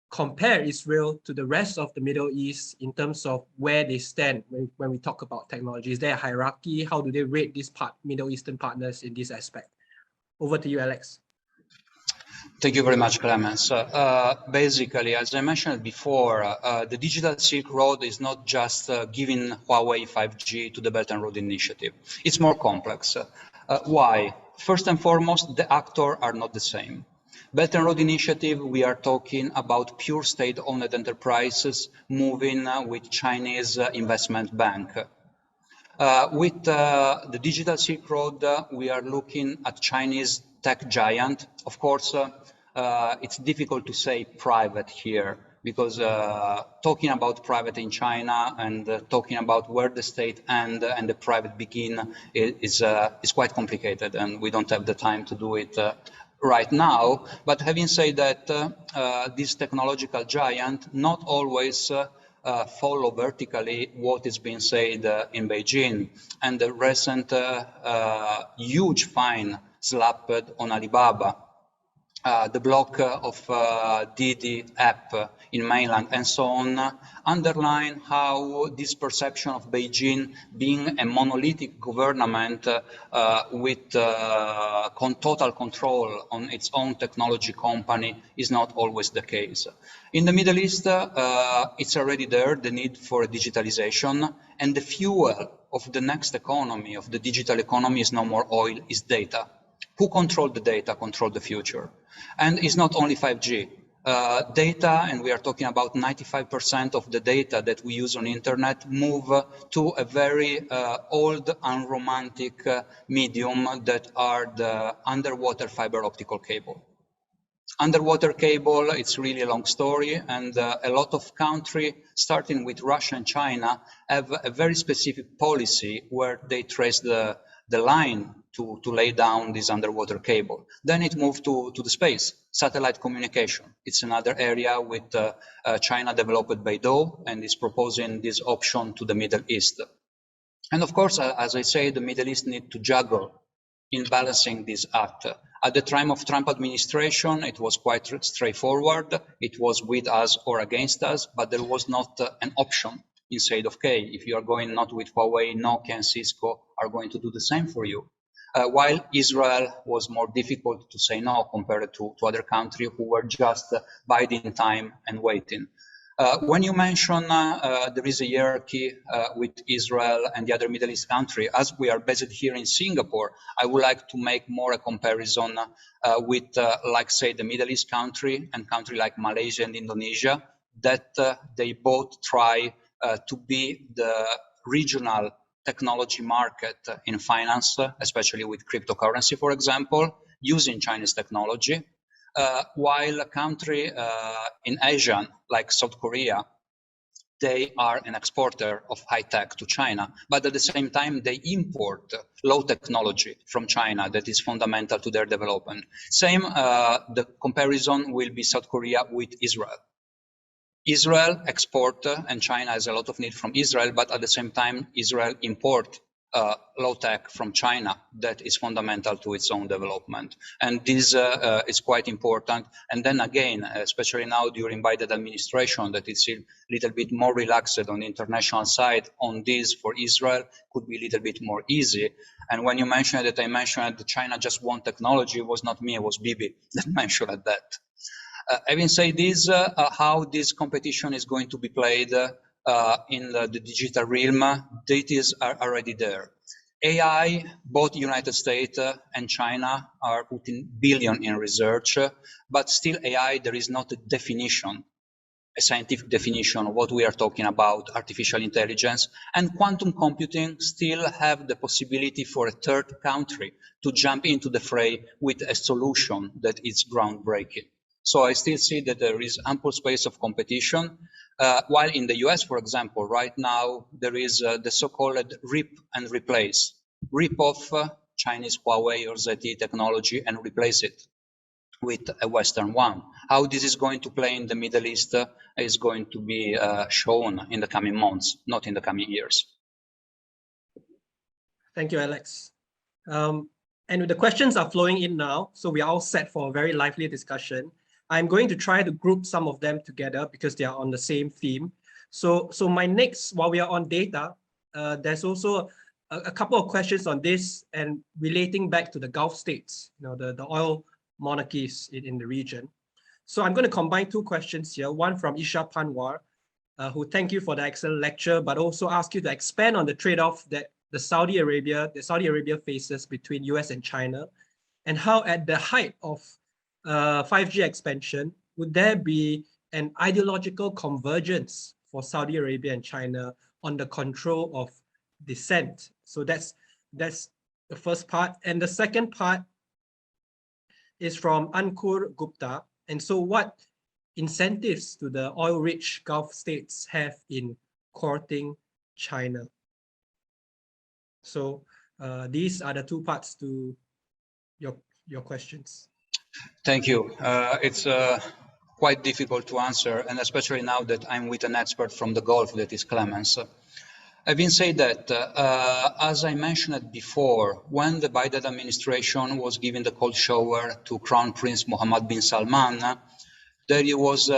compare Israel to the rest of the Middle East in terms of where they stand when we talk about technology? Is there a hierarchy? How do they rate these Middle Eastern partners in this aspect? Over to you, Alex. Thank you very much, Clemens. Basically, as I mentioned before, the Digital Silk Road is not just giving Huawei 5G to the Belt and Road Initiative. It's more complex. Why? First and foremost, the actors are not the same. Belt and Road Initiative, we are talking about pure state-owned enterprises moving with Chinese investment bank. With the Digital Silk Road, we are looking at Chinese tech giant. Of course, it's difficult to say private here, because talking about private in China and talking about where the state end and the private begin is quite complicated, and we don't have the time to do it right now. But having said that, this technological giant not always follow vertically what is being said in Beijing, and the recent huge fine slapped on Alibaba the block of Didi app in mainland and so on, underline how this perception of Beijing being a monolithic government with total control on its own technology company is not always the case. In the Middle East, it's already there, the need for digitalization, and the fuel of the next economy, of the digital economy, is no more oil, is data. Who control the data, control the future. And it's not only 5G. Data, and we are talking about 95% of the data that we use on internet, move to a very old, unromantic medium that are the underwater fiber optical cable. Underwater cable, it's really a long story, and a lot of countries, starting with Russia and China, have a very specific policy where they trace the line to lay down this underwater cable. Then it moved to the space, satellite communication. It's another area with China developed by Beidou and is proposing this option to the Middle East. And of course, as I say, the Middle East need to juggle in balancing this act. At the time of Trump administration, it was quite straightforward. It was with us or against us, but there was not an option inside of K. If you are going not with Huawei, Nokia and Cisco are going to do the same for you. While Israel was more difficult to say no compared to other countries who were just biding time and waiting. When you mention there is a hierarchy with Israel and the other Middle East country, as we are based here in Singapore, I would like to make more a comparison with, like, say, the Middle East country and country like Malaysia and Indonesia, that they both try to be the regional technology market in finance, especially with cryptocurrency, for example, using Chinese technology. While a country in Asia, like South Korea, they are an exporter of high tech to China, but at the same time, they import low technology from China that is fundamental to their development. Same, the comparison will be South Korea with Israel. Israel export, and China has a lot of need from Israel, but at the same time, Israel import low tech from China that is fundamental to its own development. And this is quite important. And then again, especially now during Biden administration, that it's a little bit more relaxed on the international side on this for Israel could be a little bit more easy. And when you mentioned that I mentioned that China just want technology, it was not me, it was Bibi that mentioned that. Having said this, how this competition is going to be played in the digital realm, data are already there. AI, both United States and China are putting billions in research, but still AI, there is not a definition, a scientific definition of what we are talking about, artificial intelligence, and quantum computing still have the possibility for a third country to jump into the fray with a solution that is groundbreaking. So I still see that there is ample space of competition, while in the US, for example, right now, there is the so-called rip and replace. Rip off Chinese Huawei or ZTE technology and replace it with a Western one. How this is going to play in the Middle East is going to be shown in the coming months, not in the coming years. Thank you, Alex. And the questions are flowing in now, so we are all set for a very lively discussion. I'm going to try to group some of them together because they are on the same theme. So my next, while we are on data, there's also a couple of questions on this and relating back to the Gulf states, the oil monarchies in the region. So I'm going to combine two questions here, one from Isha Panwar, who thank you for the excellent lecture, but also ask you to expand on the trade-off that the Saudi Arabia faces between US and China, and how at the height of 5G expansion, would there be an ideological convergence for Saudi Arabia and China on the control of dissent? So that's the first part. And the second part is from Ankur Gupta. And so what incentives do the oil-rich Gulf states have in courting China? So these are the two parts to your questions. Thank you. It's quite difficult to answer, and especially now that I'm with an expert from the Gulf, that is Clemens. Having said that, as I mentioned before, when the Biden administration was giving the cold shower to Crown Prince Mohammed bin Salman, there was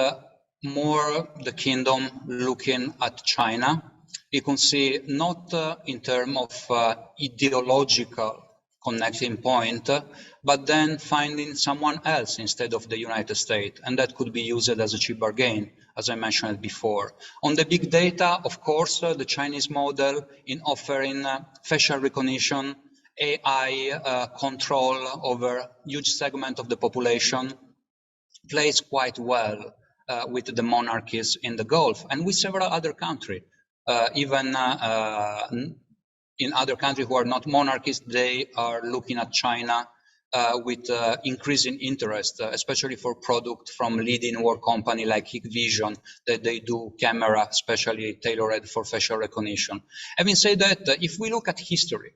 more the kingdom looking at China. You can see not in terms of ideological connecting point, but then finding someone else instead of the United States, and that could be used as a cheap bargain, as I mentioned before. On the big data, of course, the Chinese model in offering facial recognition, AI control over huge segment of the population plays quite well with the monarchies in the Gulf and with several other countries. Even in other countries who are not monarchies, they are looking at China with increasing interest, especially for product from leading world company like Hikvision, that they do camera, especially tailored for facial recognition. Having said that, if we look at history,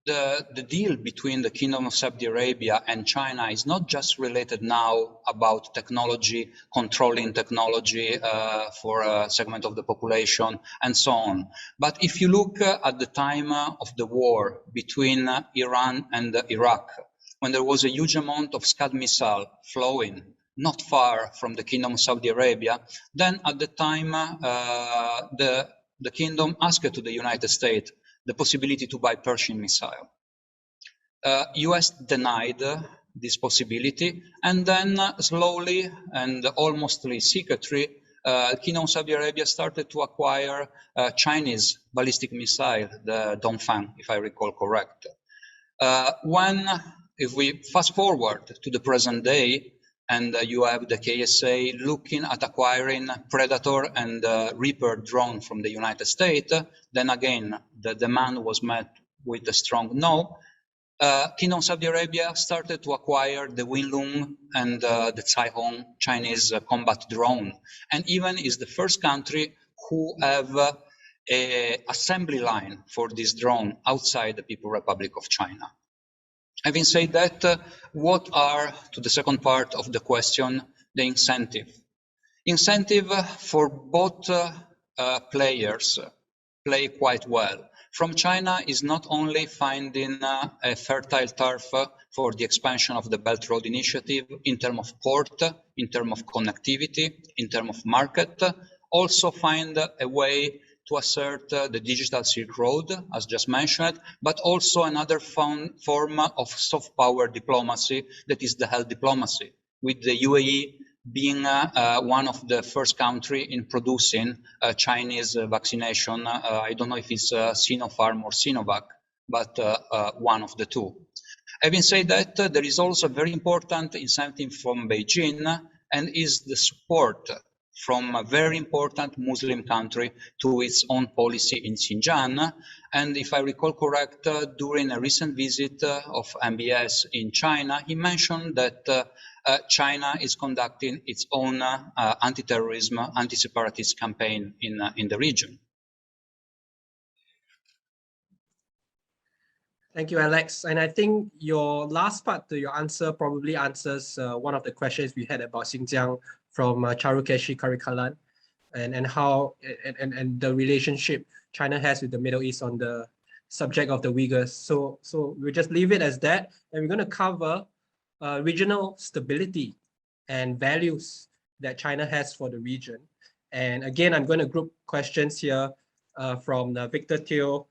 the deal between the Kingdom of Saudi Arabia and China is not just related now about technology, controlling technology for a segment of the population and so on. But if you look at the time of the war between Iran and Iraq, when there was a huge amount of Scud missile flowing not far from the Kingdom of Saudi Arabia, then at the time the kingdom asked to the United States the possibility to buy Pershing missile. US denied this possibility, and then slowly and almost secretly, Kingdom of Saudi Arabia started to acquire Chinese ballistic missile, the Dongfang, if I recall correct. If we fast forward to the present day, and you have the KSA looking at acquiring Predator and Reaper drone from the United States, then again, the demand was met with a strong no. Kingdom of Saudi Arabia started to acquire the Winlong and the Caihong Chinese combat drone, and even is the first country who have an assembly line for this drone outside the People's Republic of China. Having said that, what are, to the second part of the question, the incentive? Incentive for both players play quite well. From China is not only finding a fertile turf for the expansion of the Belt Road Initiative in terms of port, in terms of connectivity, in terms of market, also find a way to assert the digital Silk Road, as just mentioned, but also another form of soft power diplomacy, that is the health diplomacy, with the UAE being one of the first country in producing Chinese vaccination. I don't know if it's Sinopharm or Sinovac, but one of the two. Having said that, there is also a very important incentive from Beijing, and is the support from a very important Muslim country to its own policy in Xinjiang. And if I recall correct, during a recent visit of MBS in China, he mentioned that China is conducting its own anti-terrorism, anti-separatist campaign in the region. Thank you, Alex. And I think your last part to your answer probably answers one of the questions we had about Xinjiang from Charukeshi Karikalan, and how and the relationship China has with the Middle East on the subject of the Uyghurs. So we'll just leave it as that, and we're going to cover regional stability and values that China has for the region. And again, I'm going to group questions here from Victor Teo,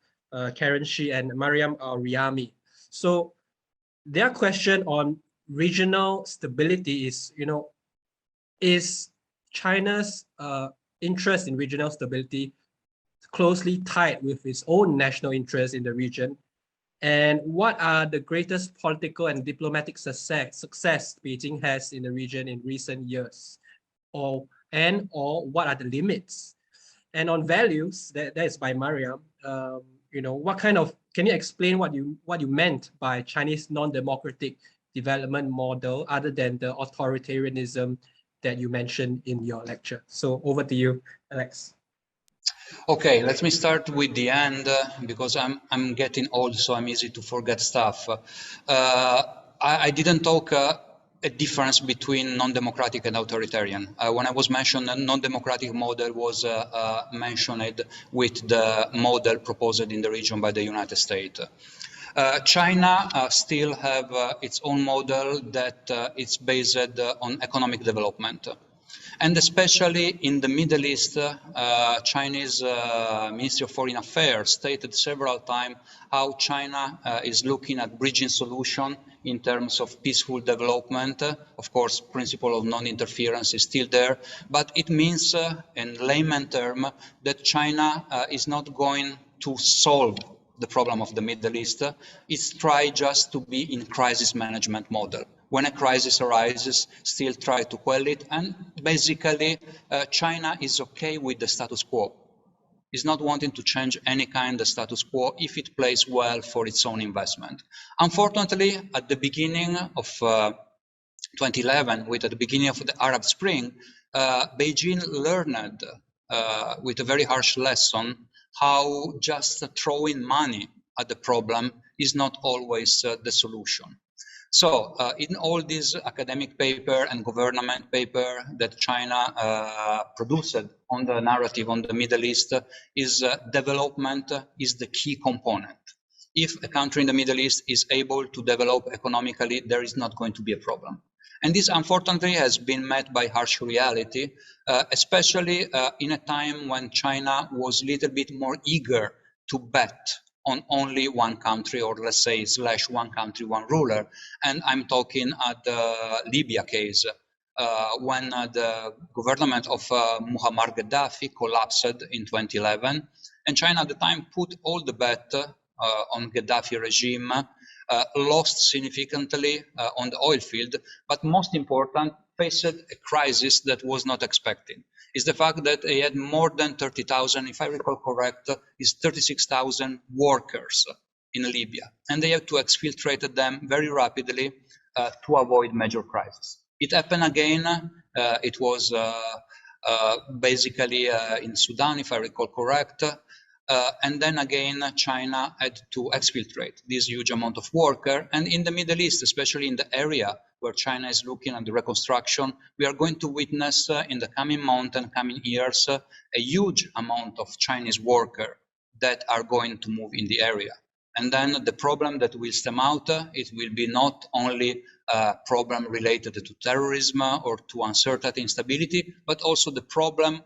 Karen Shi, and Mariam Al-Riyami. So their question on regional stability is, is China's interest in regional stability closely tied with its own national interest in the region? And what are the greatest political and diplomatic success Beijing has in the region in recent years? Or what are the limits? And on values, that is by Mariam, what kind of, can you explain what you meant by Chinese non-democratic development model other than the authoritarianism that you mentioned in your lecture? So over to you, Alex. Okay, let me start with the end because I'm getting old, so I'm easy to forget stuff. I didn't talk a difference between non-democratic and authoritarian. When I was mentioned, a non-democratic model was mentioned with the model proposed in the region by the United States. China still have its own model that is based on economic development. And especially in the Middle East, Chinese Ministry of Foreign Affairs stated several times how China is looking at bridging solution in terms of peaceful development. Of course, principle of non-interference is still there, but it means in layman term that China is not going to solve the problem of the Middle East. It's try just to be in crisis management model. When a crisis arises, still try to quell it, and basically China is okay with the status quo. It's not wanting to change any kind of status quo if it plays well for its own investment. Unfortunately, at the beginning of 2011, at the beginning of the Arab Spring, Beijing learned with a very harsh lesson how just throwing money at the problem is not always the solution. So in all these academic paper and government paper that China produced on the narrative on the Middle East is development is the key component. If a country in the Middle East is able to develop economically, there is not going to be a problem. And this, unfortunately, has been met by harsh reality, especially in a time when China was a little bit more eager to bet on only one country, or let's say / one country, one ruler. And I'm talking at the Libya case, when the government of Muammar Gaddafi collapsed in 2011, and China at the time put all the bet on Gaddafi regime, lost significantly on the oil field, but most important, faced a crisis that was not expected. Is the fact that they had more than 30,000, if I recall correct, is 36,000 workers in Libya, and they have to exfiltrate them very rapidly to avoid major crisis. It happened again. It was basically in Sudan, if I recall correct. And then again, China had to exfiltrate this huge amount of workers. And in the Middle East, especially in the area where China is looking at the reconstruction, we are going to witness in the coming months and coming years a huge amount of Chinese workers that are going to move in the area. And then the problem that will stem out, it will be not only a problem related to terrorism or to uncertainty, instability, but also the problem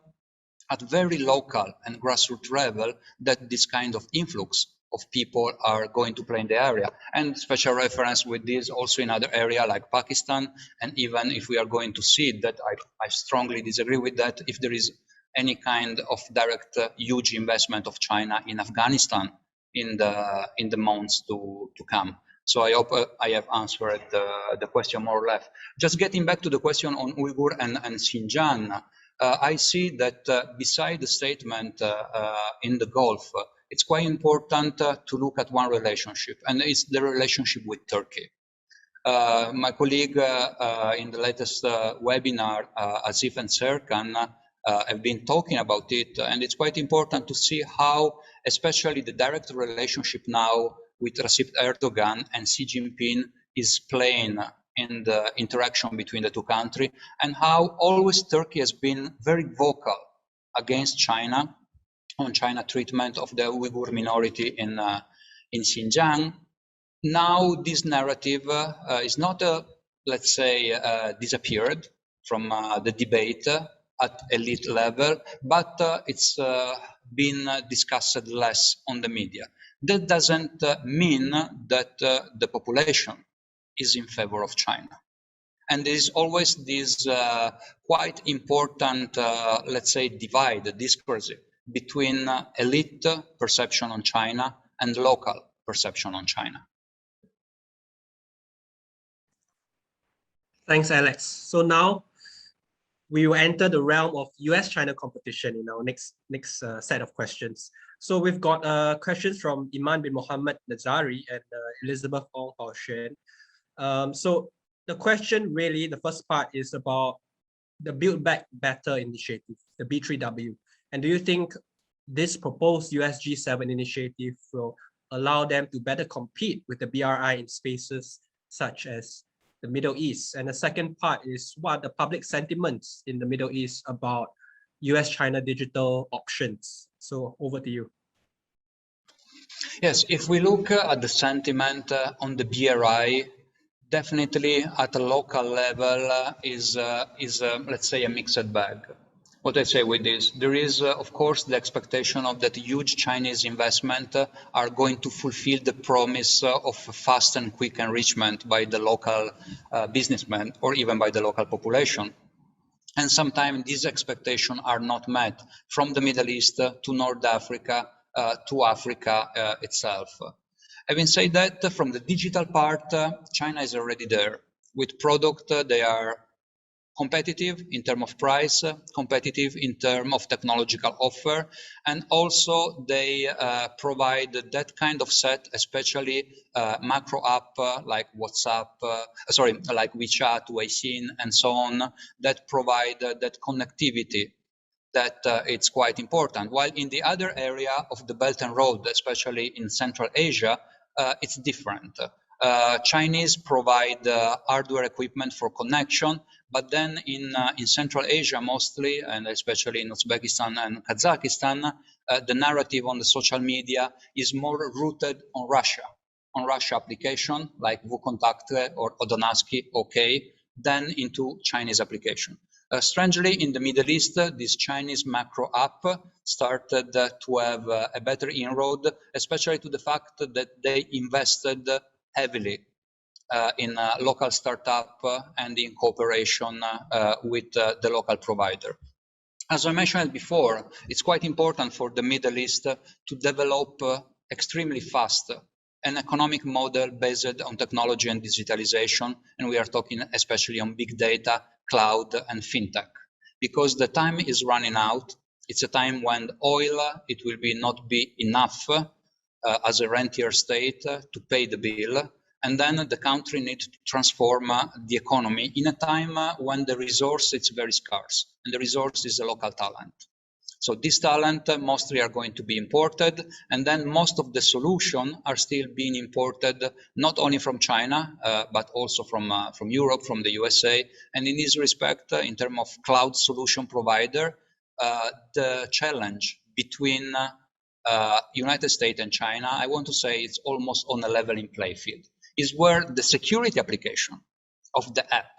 at very local and grassroots level that this kind of influx of people are going to play in the area. And special reference with this also in other area like Pakistan, and even if we are going to see that, I strongly disagree with that, if there is any kind of direct huge investment of China in Afghanistan in the months to come. So I hope I have answered the question more or less. Just getting back to the question on Uyghur and Xinjiang, I see that beside the statement in the Gulf, it's quite important to look at one relationship, and it's the relationship with Turkey. My colleague in the latest webinar, Asif and Serkan, have been talking about it, and it's quite important to see how, especially the direct relationship now with Recep Erdogan and Xi Jinping is playing in the interaction between the two countries, and how always Turkey has been very vocal against China on China treatment of the Uyghur minority in Xinjiang. Now this narrative is not, let's say, disappeared from the debate at elite level, but it's been discussed less on the media. That doesn't mean that the population is in favor of China. And there is always this quite important, let's say, divide, discourse between elite perception on China and local perception on China. Thanks, Alex. So now we will enter the realm of US-China competition in our next set of questions. So we've got questions from Iman bin Mohammed Nazari and Elizabeth Ong Baoshuan. So the question really, the first part is about the Build Back Better initiative, the B3W. And do you think this proposed US G7 initiative will allow them to better compete with the BRI in spaces such as the Middle East. And the second part is what are the public sentiments in the Middle East about US-China digital options. So over to you. Yes, if we look at the sentiment on the BRI, definitely at a local level is let's say, a mixed bag. What I say with this, there is, of course, the expectation of that huge Chinese investment are going to fulfill the promise of fast and quick enrichment by the local businessmen or even by the local population. And sometimes these expectations are not met, from the Middle East to North Africa to Africa itself. Having said that, from the digital part, China is already there. With product, they are competitive in terms of price, competitive in terms of technological offer, and also they provide that kind of set, especially macro app like WhatsApp, like WeChat, Weixin, and so on, that provide that connectivity that it's quite important. While in the other area of the Belt and Road, especially in Central Asia, it's different. Chinese provide hardware equipment for connection, but then in Central Asia mostly, and especially in Uzbekistan and Kazakhstan, the narrative on the social media is more rooted on Russia application like WooContact or Odonaski, OK, than into Chinese application. Strangely, in the Middle East, this Chinese macro app started to have a better inroad, especially to the fact that they invested heavily in a local startup and in cooperation with the local provider. As I mentioned before, it's quite important for the Middle East to develop extremely fast an economic model based on technology and digitalization, and we are talking especially on big data, cloud, and fintech, because the time is running out. It's a time when oil, it will not be enough as a rentier state to pay the bill, and then the country needs to transform the economy in a time when the resource is very scarce, and the resource is a local talent. So this talent mostly are going to be imported, and then most of the solutions are still being imported, not only from China, but also from Europe, from the USA. And in this respect, in terms of cloud solution provider, the challenge between United States and China, I want to say it's almost on a leveling playing field, is where the security application of the app,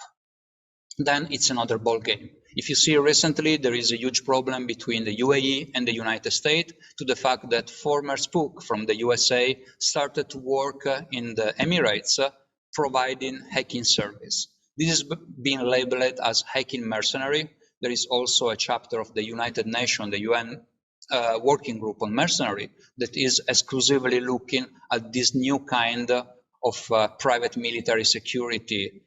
then it's another ball game. If you see recently, there is a huge problem between the UAE and the United States to the fact that former spook from the USA started to work in the Emirates providing hacking service. This is being labeled as hacking mercenary. There is also a chapter of the United Nations, the UN working group on mercenary, that is exclusively looking at this new kind of private military security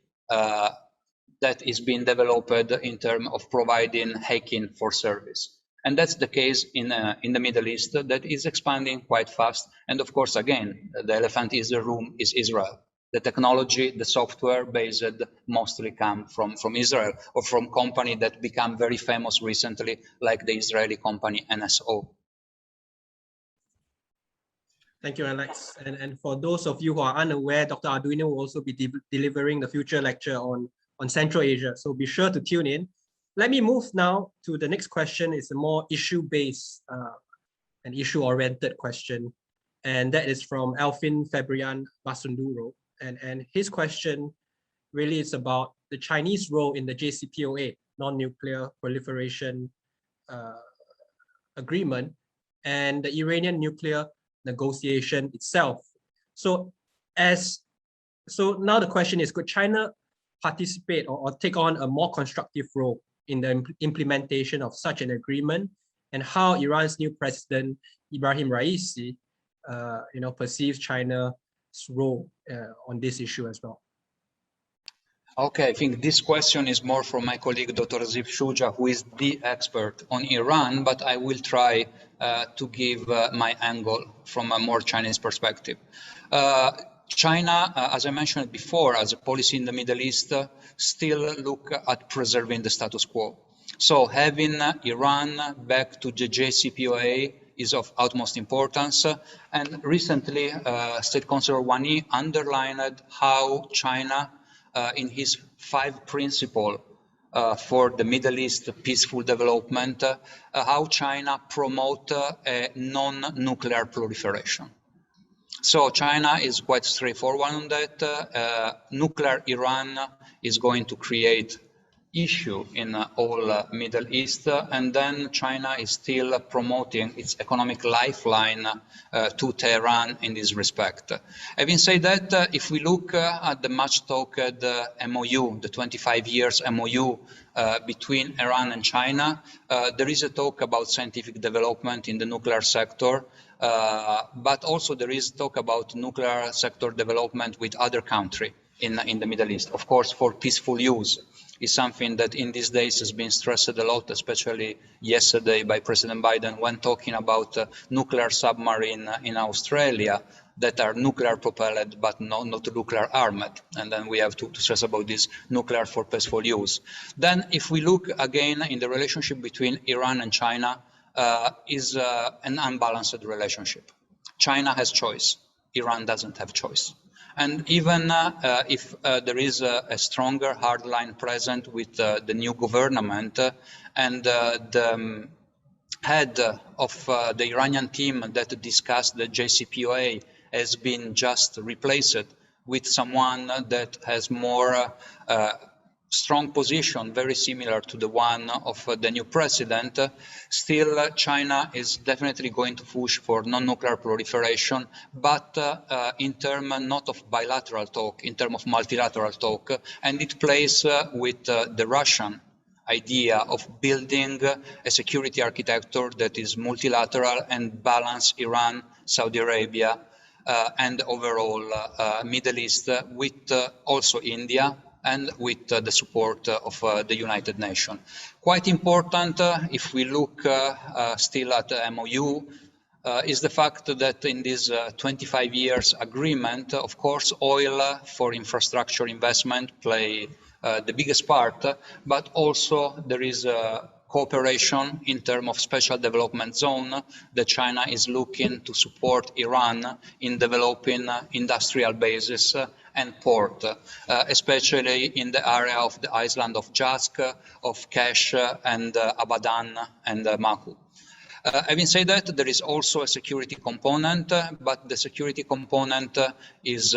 that is being developed in terms of providing hacking for service. And that's the case in the Middle East, that is expanding quite fast. And of course, again, the elephant in the room is Israel. The technology, the software based mostly come from Israel, or from companies that become very famous recently, like the Israeli company NSO. Thank you, Alex. And for those of you who are unaware, Dr. Arduino will also be delivering the future lecture on Central Asia. So be sure to tune in. Let me move now to the next question. It's a more issue-based and issue-oriented question. And that is from Alvin Fabrian Basunduro. And his question really is about the Chinese role in the JCPOA, non-nuclear proliferation agreement, and the Iranian nuclear negotiation itself. So now the question is, could China participate or take on a more constructive role in the implementation of such an agreement, and how Iran's new president Ibrahim Raisi perceives China's role on this issue as well? Okay, I think this question is more from my colleague Dr. Ziv Shuja, who is the expert on Iran, but I will try to give my angle from a more Chinese perspective. China, as I mentioned before, as a policy in the Middle East, still look at preserving the status quo. So having Iran back to the JCPOA is of utmost importance. And recently, State Councilor Wang Yi underlined how China in his 5 principles for the Middle East peaceful development, how China promote a non-nuclear proliferation. So China is quite straightforward on that. Nuclear Iran is going to create issue in all Middle East, and then China is still promoting its economic lifeline to Tehran in this respect. Having said that, if we look at the much talked MOU, the 25 years MOU between Iran and China, there is a talk about scientific development in the nuclear sector, but also there is talk about nuclear sector development with other countries in the Middle East, of course, for peaceful use. Is something that in these days has been stressed a lot, especially yesterday by President Biden when talking about nuclear submarine in Australia that are nuclear propelled but not nuclear armed. And then we have to stress about this nuclear for peaceful use. Then if we look again in the relationship between Iran and China, is an unbalanced relationship. China has choice, Iran doesn't have choice. And even if there is a stronger hardline present with the new government and the head of the Iranian team that discussed the JCPOA has been just replaced with someone that has more strong position, very similar to the one of the new president, still China is definitely going to push for non-nuclear proliferation, but in terms not of bilateral talk, in terms of multilateral talk, and it plays with the Russian idea of building a security architecture that is multilateral and balance Iran, Saudi Arabia, and overall Middle East with also India, and with the support of the United Nations. Quite important, if we look still at the MOU, is the fact that in this 25 years agreement, of course, oil for infrastructure investment play the biggest part, but also there is cooperation in terms of special development zone that China is looking to support Iran in developing industrial bases and port, especially in the area of the island of Jask, of Kesh, and Abadan, and Maku. Having said that, there is also a security component, but the security component is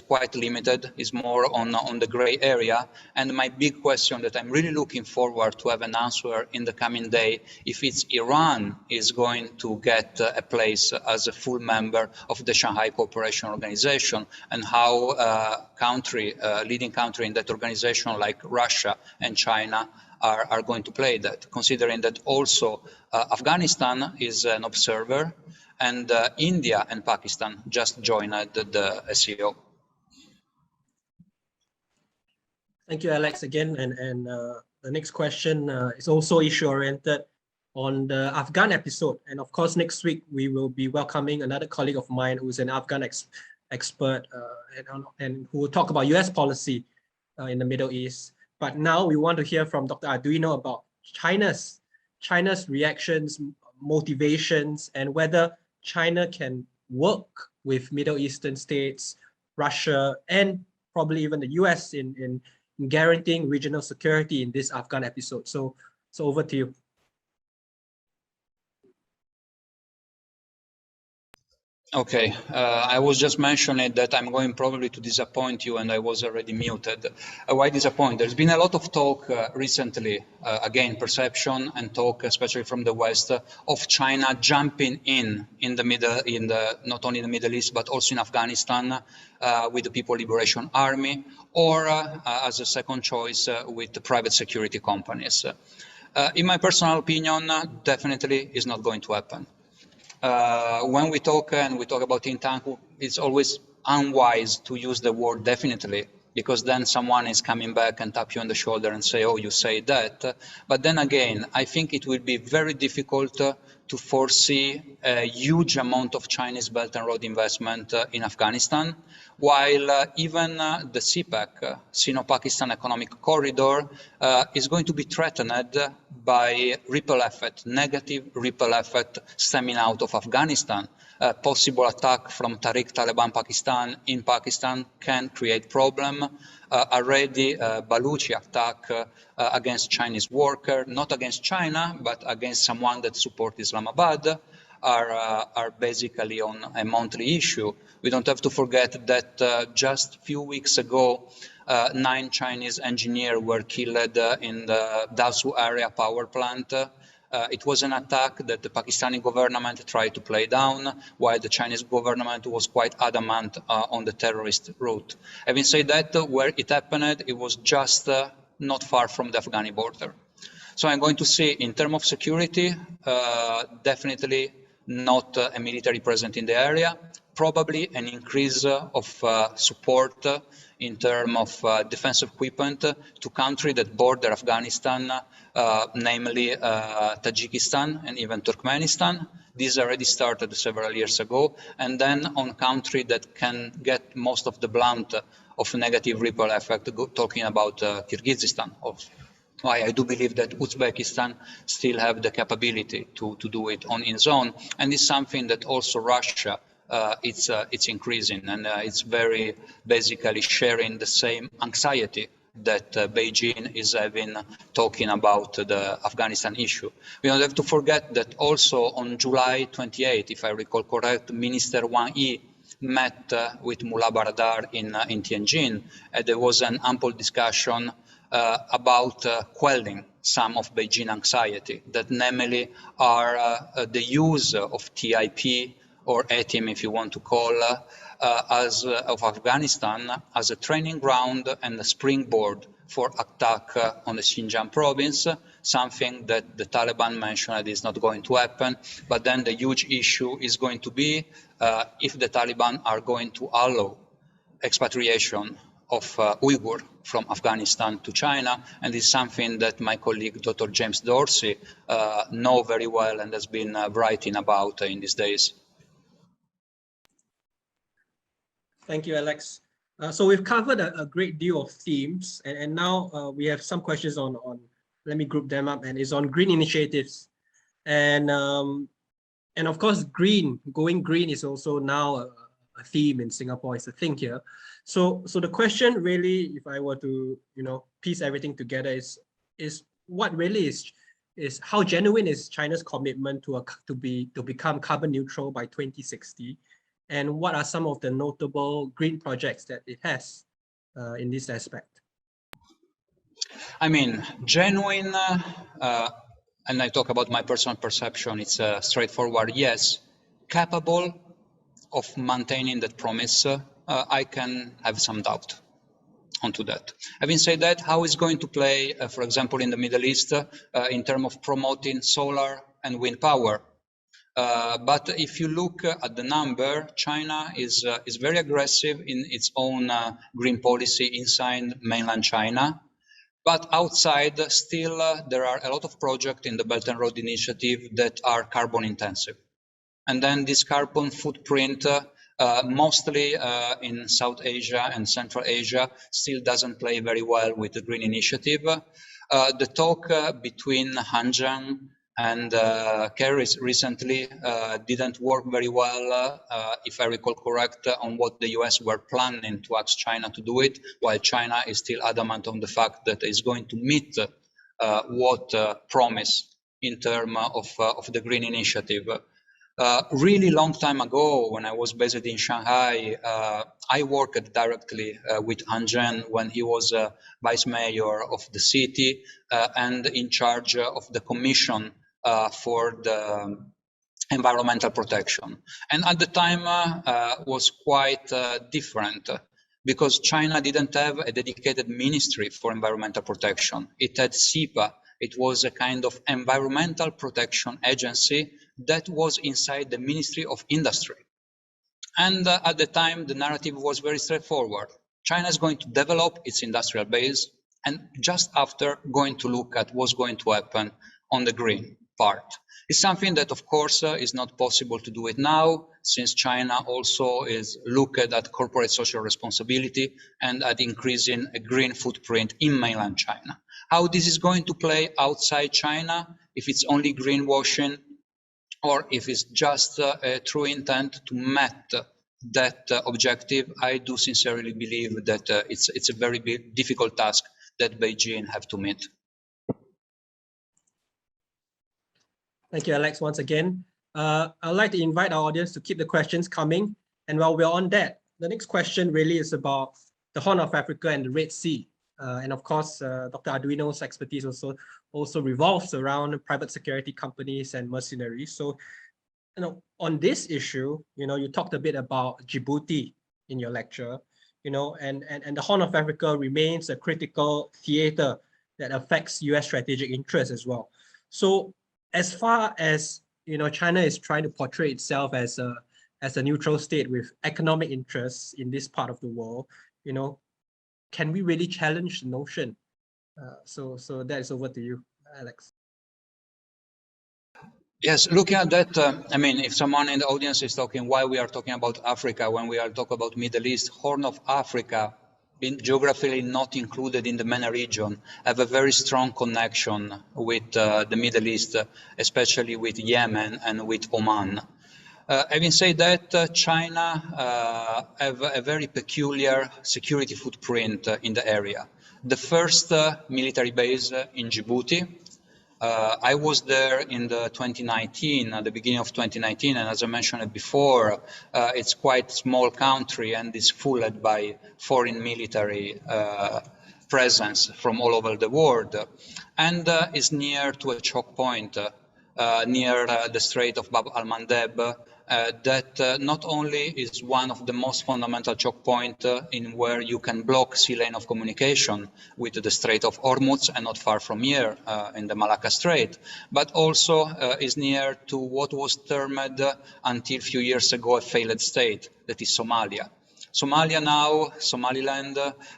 quite limited, is more on the gray area. And my big question that I'm really looking forward to have an answer in the coming day, if it's Iran is going to get a place as a full member of the Shanghai Cooperation Organization, and how leading country in that organization like Russia and China are going to play that, considering that also Afghanistan is an observer, and India and Pakistan just joined the SCO. Thank you, Alex, again. And the next question is also issue-oriented on the Afghan episode. And of course, next week, we will be welcoming another colleague of mine who's an Afghan expert and who will talk about US policy in the Middle East. But now we want to hear from Dr. Arduino about China's reactions, motivations, and whether China can work with Middle Eastern states, Russia, and probably even the US in guaranteeing regional security in this Afghan episode. So over to you. Okay, I was just mentioning that I'm going probably to disappoint you, and I was already muted. Why disappoint? There's been a lot of talk recently, again, perception and talk, especially from the West, of China jumping in not only in the Middle East, but also in Afghanistan with the People Liberation Army, or as a second choice with the private security companies. In my personal opinion, definitely is not going to happen. When we talk about think tank, it's always unwise to use the word definitely, because then someone is coming back and tap you on the shoulder and say, oh, you say that. But then again, I think it will be very difficult to foresee a huge amount of Chinese Belt and Road investment in Afghanistan, while even the CPEC, Sino-Pakistan Economic Corridor, is going to be threatened by ripple effect, negative ripple effect stemming out of Afghanistan, possible attack from Taliban Pakistan in Pakistan can create problem. Already Baluchi attack against Chinese worker, not against China, but against someone that support Islamabad, are basically on a monthly issue. We don't have to forget that just a few weeks ago, 9 Chinese engineers were killed in the Dasu area power plant. It was an attack that the Pakistani government tried to play down, while the Chinese government was quite adamant on the terrorist route. Having said that, where it happened, it was just not far from the Afghani border. So I'm going to say, in terms of security, definitely not a military presence in the area, probably an increase of support in terms of defense equipment to countries that border Afghanistan, namely Tajikistan and even Turkmenistan. This already started several years ago, and then on countries that can get most of the blunt of negative ripple effect, talking about Kyrgyzstan. Why I do believe that Uzbekistan still have the capability to do it on its own, and it's something that also Russia it's increasing, and it's very basically sharing the same anxiety that Beijing is having talking about the Afghanistan issue. We don't have to forget that also on July 28, if I recall correct, Minister Wang Yi met with Mullah Baradar in Tianjin, and there was an ample discussion about quelling some of Beijing anxiety, that namely are the use of TIP or Tame, if you want to call, of Afghanistan as a training ground and a springboard for attack on the Xinjiang province, something that the Taliban mentioned is not going to happen. But then the huge issue is going to be if the Taliban are going to allow expatriation of Uyghur from Afghanistan to China, and is something that my colleague Dr. James Dorsey know very well and has been writing about in these days. Thank you, Alex. So we've covered a great deal of themes, and now we have some questions on, let me group them up, and it's on green initiatives. And of course, going green is also now a theme in Singapore, it's a thing here. So the question really, if I were to, piece everything together, is what really is how genuine is China's commitment to become carbon neutral by 2060? And what are some of the notable green projects that it has in this aspect? I mean, genuine, and I talk about my personal perception, it's straightforward, yes. Capable of maintaining that promise, I can have some doubt onto that. Having said that, how is going to play, for example, in the Middle East, in terms of promoting solar and wind power? But if you look at the number, China is very aggressive in its own green policy inside mainland China. But outside, still, there are a lot of projects in the Belt and Road Initiative that are carbon intensive. And then this carbon footprint, mostly in South Asia and Central Asia, still doesn't play very well with the Green Initiative. The talk between Hanzheng and Kerry recently didn't work very well, if I recall correct, on what the US were planning to ask China to do it, while China is still adamant on the fact that it's going to meet what promised in terms of the Green Initiative. Really long time ago, when I was based in Shanghai, I worked directly with Han Zhen when he was vice mayor of the city and in charge of the commission for the environmental protection. And at the time was quite different because China didn't have a dedicated ministry for environmental protection. It had SIPA. It was a kind of environmental protection agency that was inside the Ministry of Industry. And at the time, the narrative was very straightforward. China is going to develop its industrial base, and just after going to look at what's going to happen on the green part. It's something that, of course, is not possible to do it now, since China also is looking at corporate social responsibility and at increasing a green footprint in mainland China. How this is going to play outside China, if it's only greenwashing, or if it's just a true intent to meet that objective. I do sincerely believe that it's a very difficult task that Beijing have to meet. Thank you, Alex, once again. I'd like to invite our audience to keep the questions coming. And while we're on that, the next question really is about the Horn of Africa and the Red Sea. And of course, Dr. Arduino's expertise also revolves around private security companies and mercenaries. So, on this issue, you talked a bit about Djibouti in your lecture, and the Horn of Africa remains a critical theater that affects US strategic interests as well. So as far as China is trying to portray itself as a neutral state with economic interests in this part of the world, can we really challenge the notion? So that is over to you, Alex. Yes, looking at that, I mean, if someone in the audience is talking why we are talking about Africa when we are talking about Middle East, Horn of Africa, being geographically not included in the MENA region, have a very strong connection with the Middle East, especially with Yemen and with Oman. Having said that, China have a very peculiar security footprint in the area. The first military base in Djibouti. I was there in the 2019, at the beginning of 2019, and as I mentioned before, it's quite a small country and is fueled by foreign military presence from all over the world, and is near to a choke point near the Strait of Bab al-Mandeb, that not only is one of the most fundamental choke points in where you can block sea lane of communication with the Strait of Hormuz and not far from here in the Malacca Strait, but also is near to what was termed until a few years ago a failed state, that is Somalia. Somalia now, Somaliland,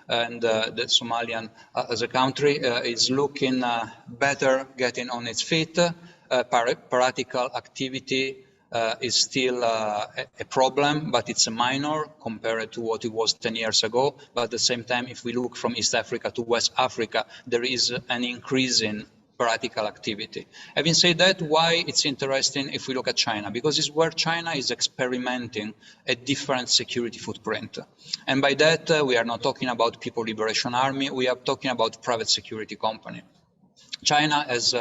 and the Somalian as a country is looking better, getting on its feet. Piratical activity is still a problem, but it's a minor compared to what it was 10 years ago. But at the same time, if we look from East Africa to West Africa, there is an increase in piratical activity. Having said that, why it's interesting if we look at China? Because it's where China is experimenting a different security footprint. And by that, we are not talking about People Liberation Army, we are talking about private security company. China has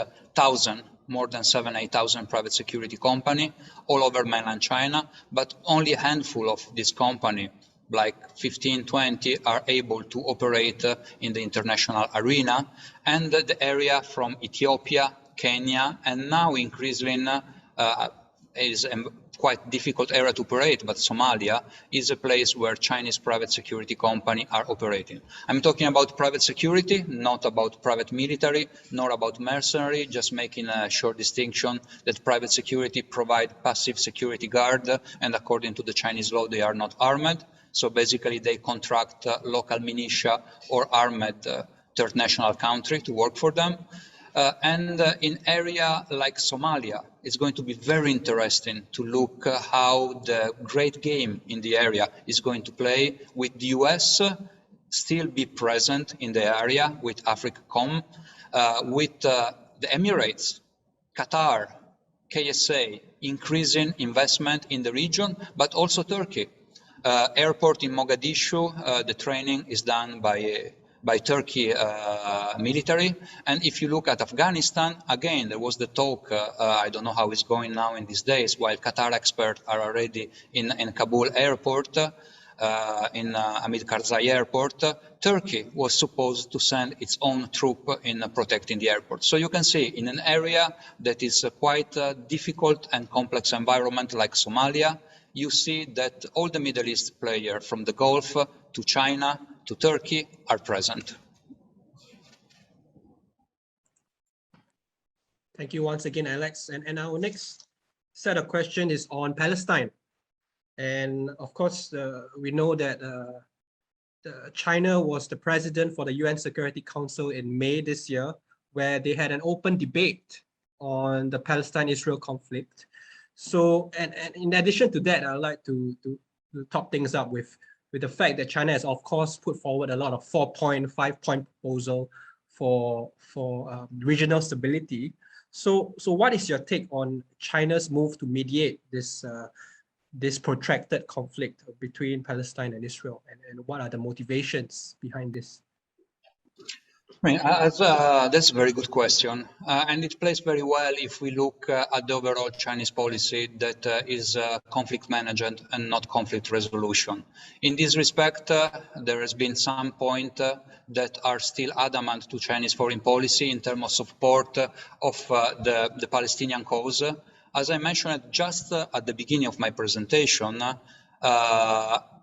more than 8,000 private security company all over mainland China, but only a handful of these companies, like 15, 20, are able to operate in the international arena. And the area from Ethiopia, Kenya, and now increasingly is a quite difficult area to operate, but Somalia is a place where Chinese private security companies are operating. I'm talking about private security, not about private military, nor about mercenary, just making a short distinction that private security provide passive security guard, and according to the Chinese law, they are not armed. So basically, they contract local militia or armed third national country to work for them. And in area like Somalia, it's going to be very interesting to look how the great game in the area is going to play, with the US still be present in the area with AFRICOM, with the Emirates, Qatar, KSA, increasing investment in the region, but also Turkey. Airport in Mogadishu, the training is done by Turkey military. And if you look at Afghanistan, again, there was the talk, I don't know how it's going now in these days, while Qatar experts are already in Kabul airport, in Hamid Karzai airport, Turkey was supposed to send its own troop in protecting the airport. So you can see in an area that is quite difficult and complex environment like Somalia, you see that all the Middle East players from the Gulf to China to Turkey are present. Thank you once again, Alex. And our next set of questions is on Palestine. And of course, we know that China was the president for the UN Security Council in May this year, where they had an open debate on the Palestine-Israel conflict. So, and in addition to that, I'd like to top things up with the fact that China has, of course, put forward a lot of 4-point, 5-point proposal for regional stability. So what is your take on China's move to mediate this protracted conflict between Palestine and Israel, and what are the motivations behind this? I mean, that's a very good question, and it plays very well if we look at the overall Chinese policy that is conflict management and not conflict resolution. In this respect, there has been some point that are still adamant to Chinese foreign policy in terms of support of the Palestinian cause. As I mentioned just at the beginning of my presentation,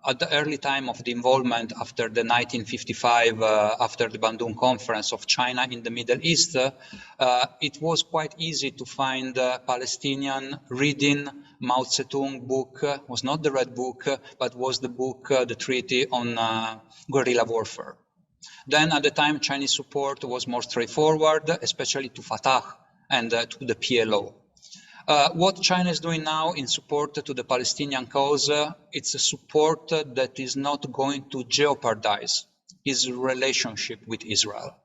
at the early time of the involvement after the 1955, after the Bandung Conference of China in the Middle East, it was quite easy to find Palestinian reading Mao Zedong book. Was not the Red Book, but was the book, the treaty on guerrilla warfare. Then at the time, Chinese support was more straightforward, especially to Fatah and to the PLO. What China is doing now in support to the Palestinian cause, it's a support that is not going to jeopardize its relationship with Israel.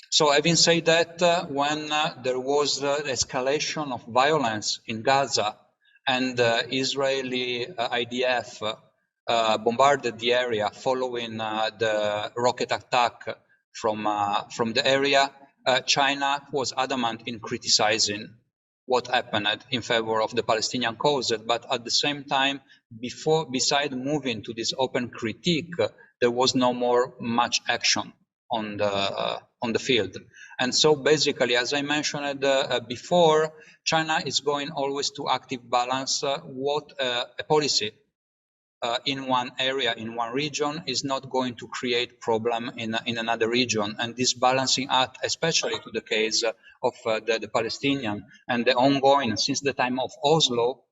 So having said that, when there was the escalation of violence in Gaza and Israeli IDF bombarded the area following the rocket attack from the area, China was adamant in criticizing what happened in favor of the Palestinian cause, but at the same time, beside moving to this open critique, there was no more much action on the field. And so basically, as I mentioned before, China is going always to active balance what a policy in one area, in one region, is not going to create problem in another region. And this balancing act, especially to the case of the Palestinian and the ongoing, since the time of Oslo,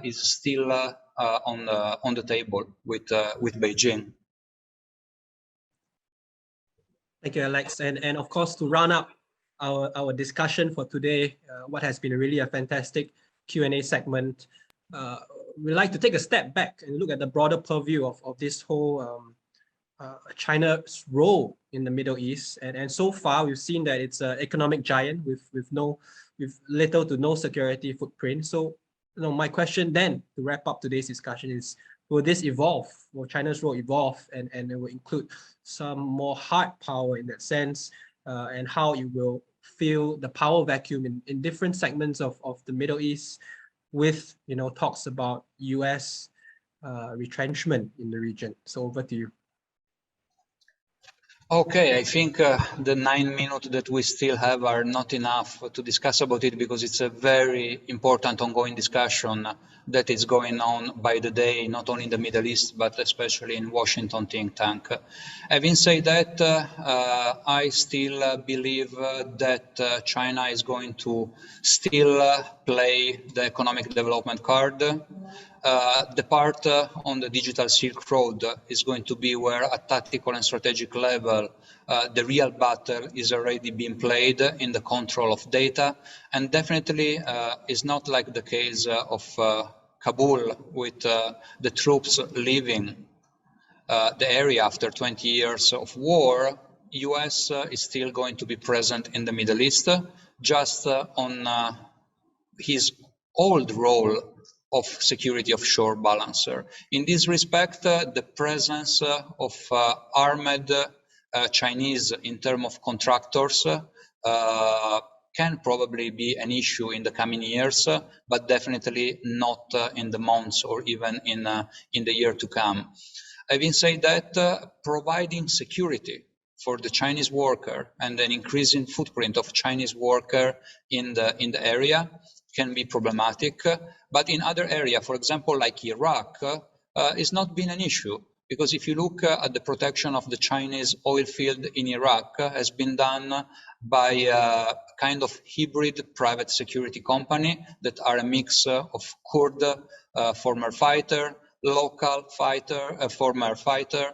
is still on the table with Beijing. Thank you, Alex. And of course, to round up our discussion for today, what has been really a fantastic Q&A segment, we'd like to take a step back and look at the broader purview of this whole China's role in the Middle East. And so far, we've seen that it's an economic giant with little to no security footprint. So, my question then to wrap up today's discussion is: will this evolve? Will China's role evolve, and it will include some more hard power in that sense, and how it will fill the power vacuum in different segments of the Middle East, with talks about US retrenchment in the region. So over to you. Okay, I think the 9 minutes that we still have are not enough to discuss about it, because it's a very important ongoing discussion that is going on by the day, not only in the Middle East, but especially in Washington think tank. Having said that, I still believe that China is going to still play the economic development card. The part on the digital Silk Road is going to be where at tactical and strategic level the real battle is already being played in the control of data, and definitely is not like the case of Kabul with the troops leaving the area after 20 years of war. US is still going to be present in the Middle East, just on his old role of security offshore balancer. In this respect, the presence of armed Chinese in terms of contractors can probably be an issue in the coming years, but definitely not in the months or even in the year to come. Having said that, providing security for the Chinese worker and an increasing footprint of Chinese worker in the area can be problematic, but in other areas, for example, like Iraq, it's not been an issue, because if you look at the protection of the Chinese oil field in Iraq, has been done by a kind of hybrid private security company that are a mix of Kurd former fighter, local fighter, former fighter,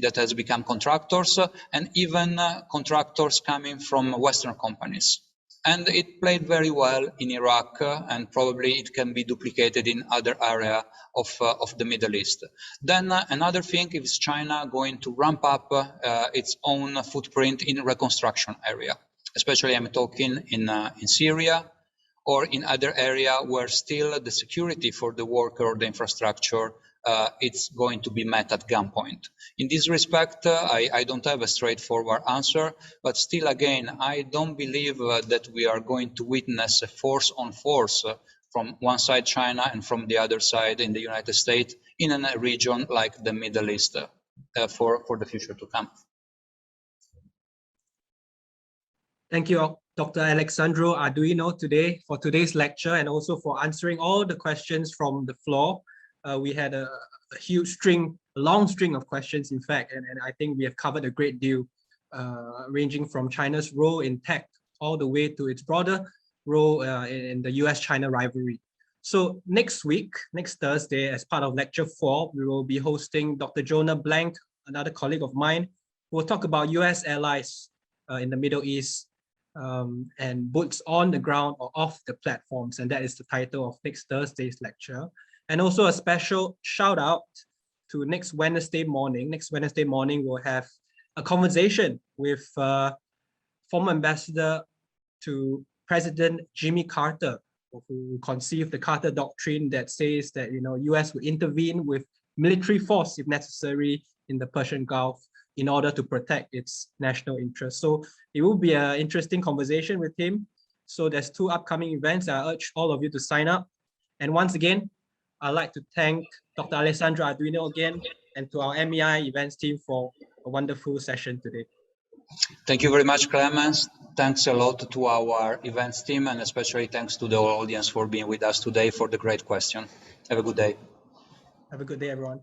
that has become contractors, and even contractors coming from Western companies. And it played very well in Iraq, and probably it can be duplicated in other areas of the Middle East. Then another thing is China going to ramp up its own footprint in reconstruction area. Especially I'm talking in Syria or in other area where still the security for the worker or the infrastructure it's going to be met at gunpoint. In this respect, I don't have a straightforward answer, but still again, I don't believe that we are going to witness a force on force from one side China and from the other side in the United States in a region like the Middle East for the future to come. Thank you, Dr. Alessandro Arduino, today for today's lecture and also for answering all the questions from the floor. We had a huge string, a long string of questions, in fact, and I think we have covered a great deal, ranging from China's role in tech all the way to its broader role in the US-China rivalry. So next week, next Thursday, as part of Lecture 4, we will be hosting Dr. Jonah Blank, another colleague of mine, who will talk about US allies in the Middle East, and boots on the ground or off the platforms, and that is the title of next Thursday's lecture. And also a special shout out to next Wednesday morning. Next Wednesday morning, we'll have a conversation with former ambassador to President Jimmy Carter, who conceived the Carter Doctrine that says that US will intervene with military force if necessary in the Persian Gulf in order to protect its national interests. So it will be an interesting conversation with him. So there's 2 upcoming events. I urge all of you to sign up. And once again, I'd like to thank Dr. Alessandro Arduino again and to our MEI events team for a wonderful session today. Thank you very much, Clemens. Thanks a lot to our events team, and especially thanks to the audience for being with us today for the great question. Have a good day. Have a good day, everyone.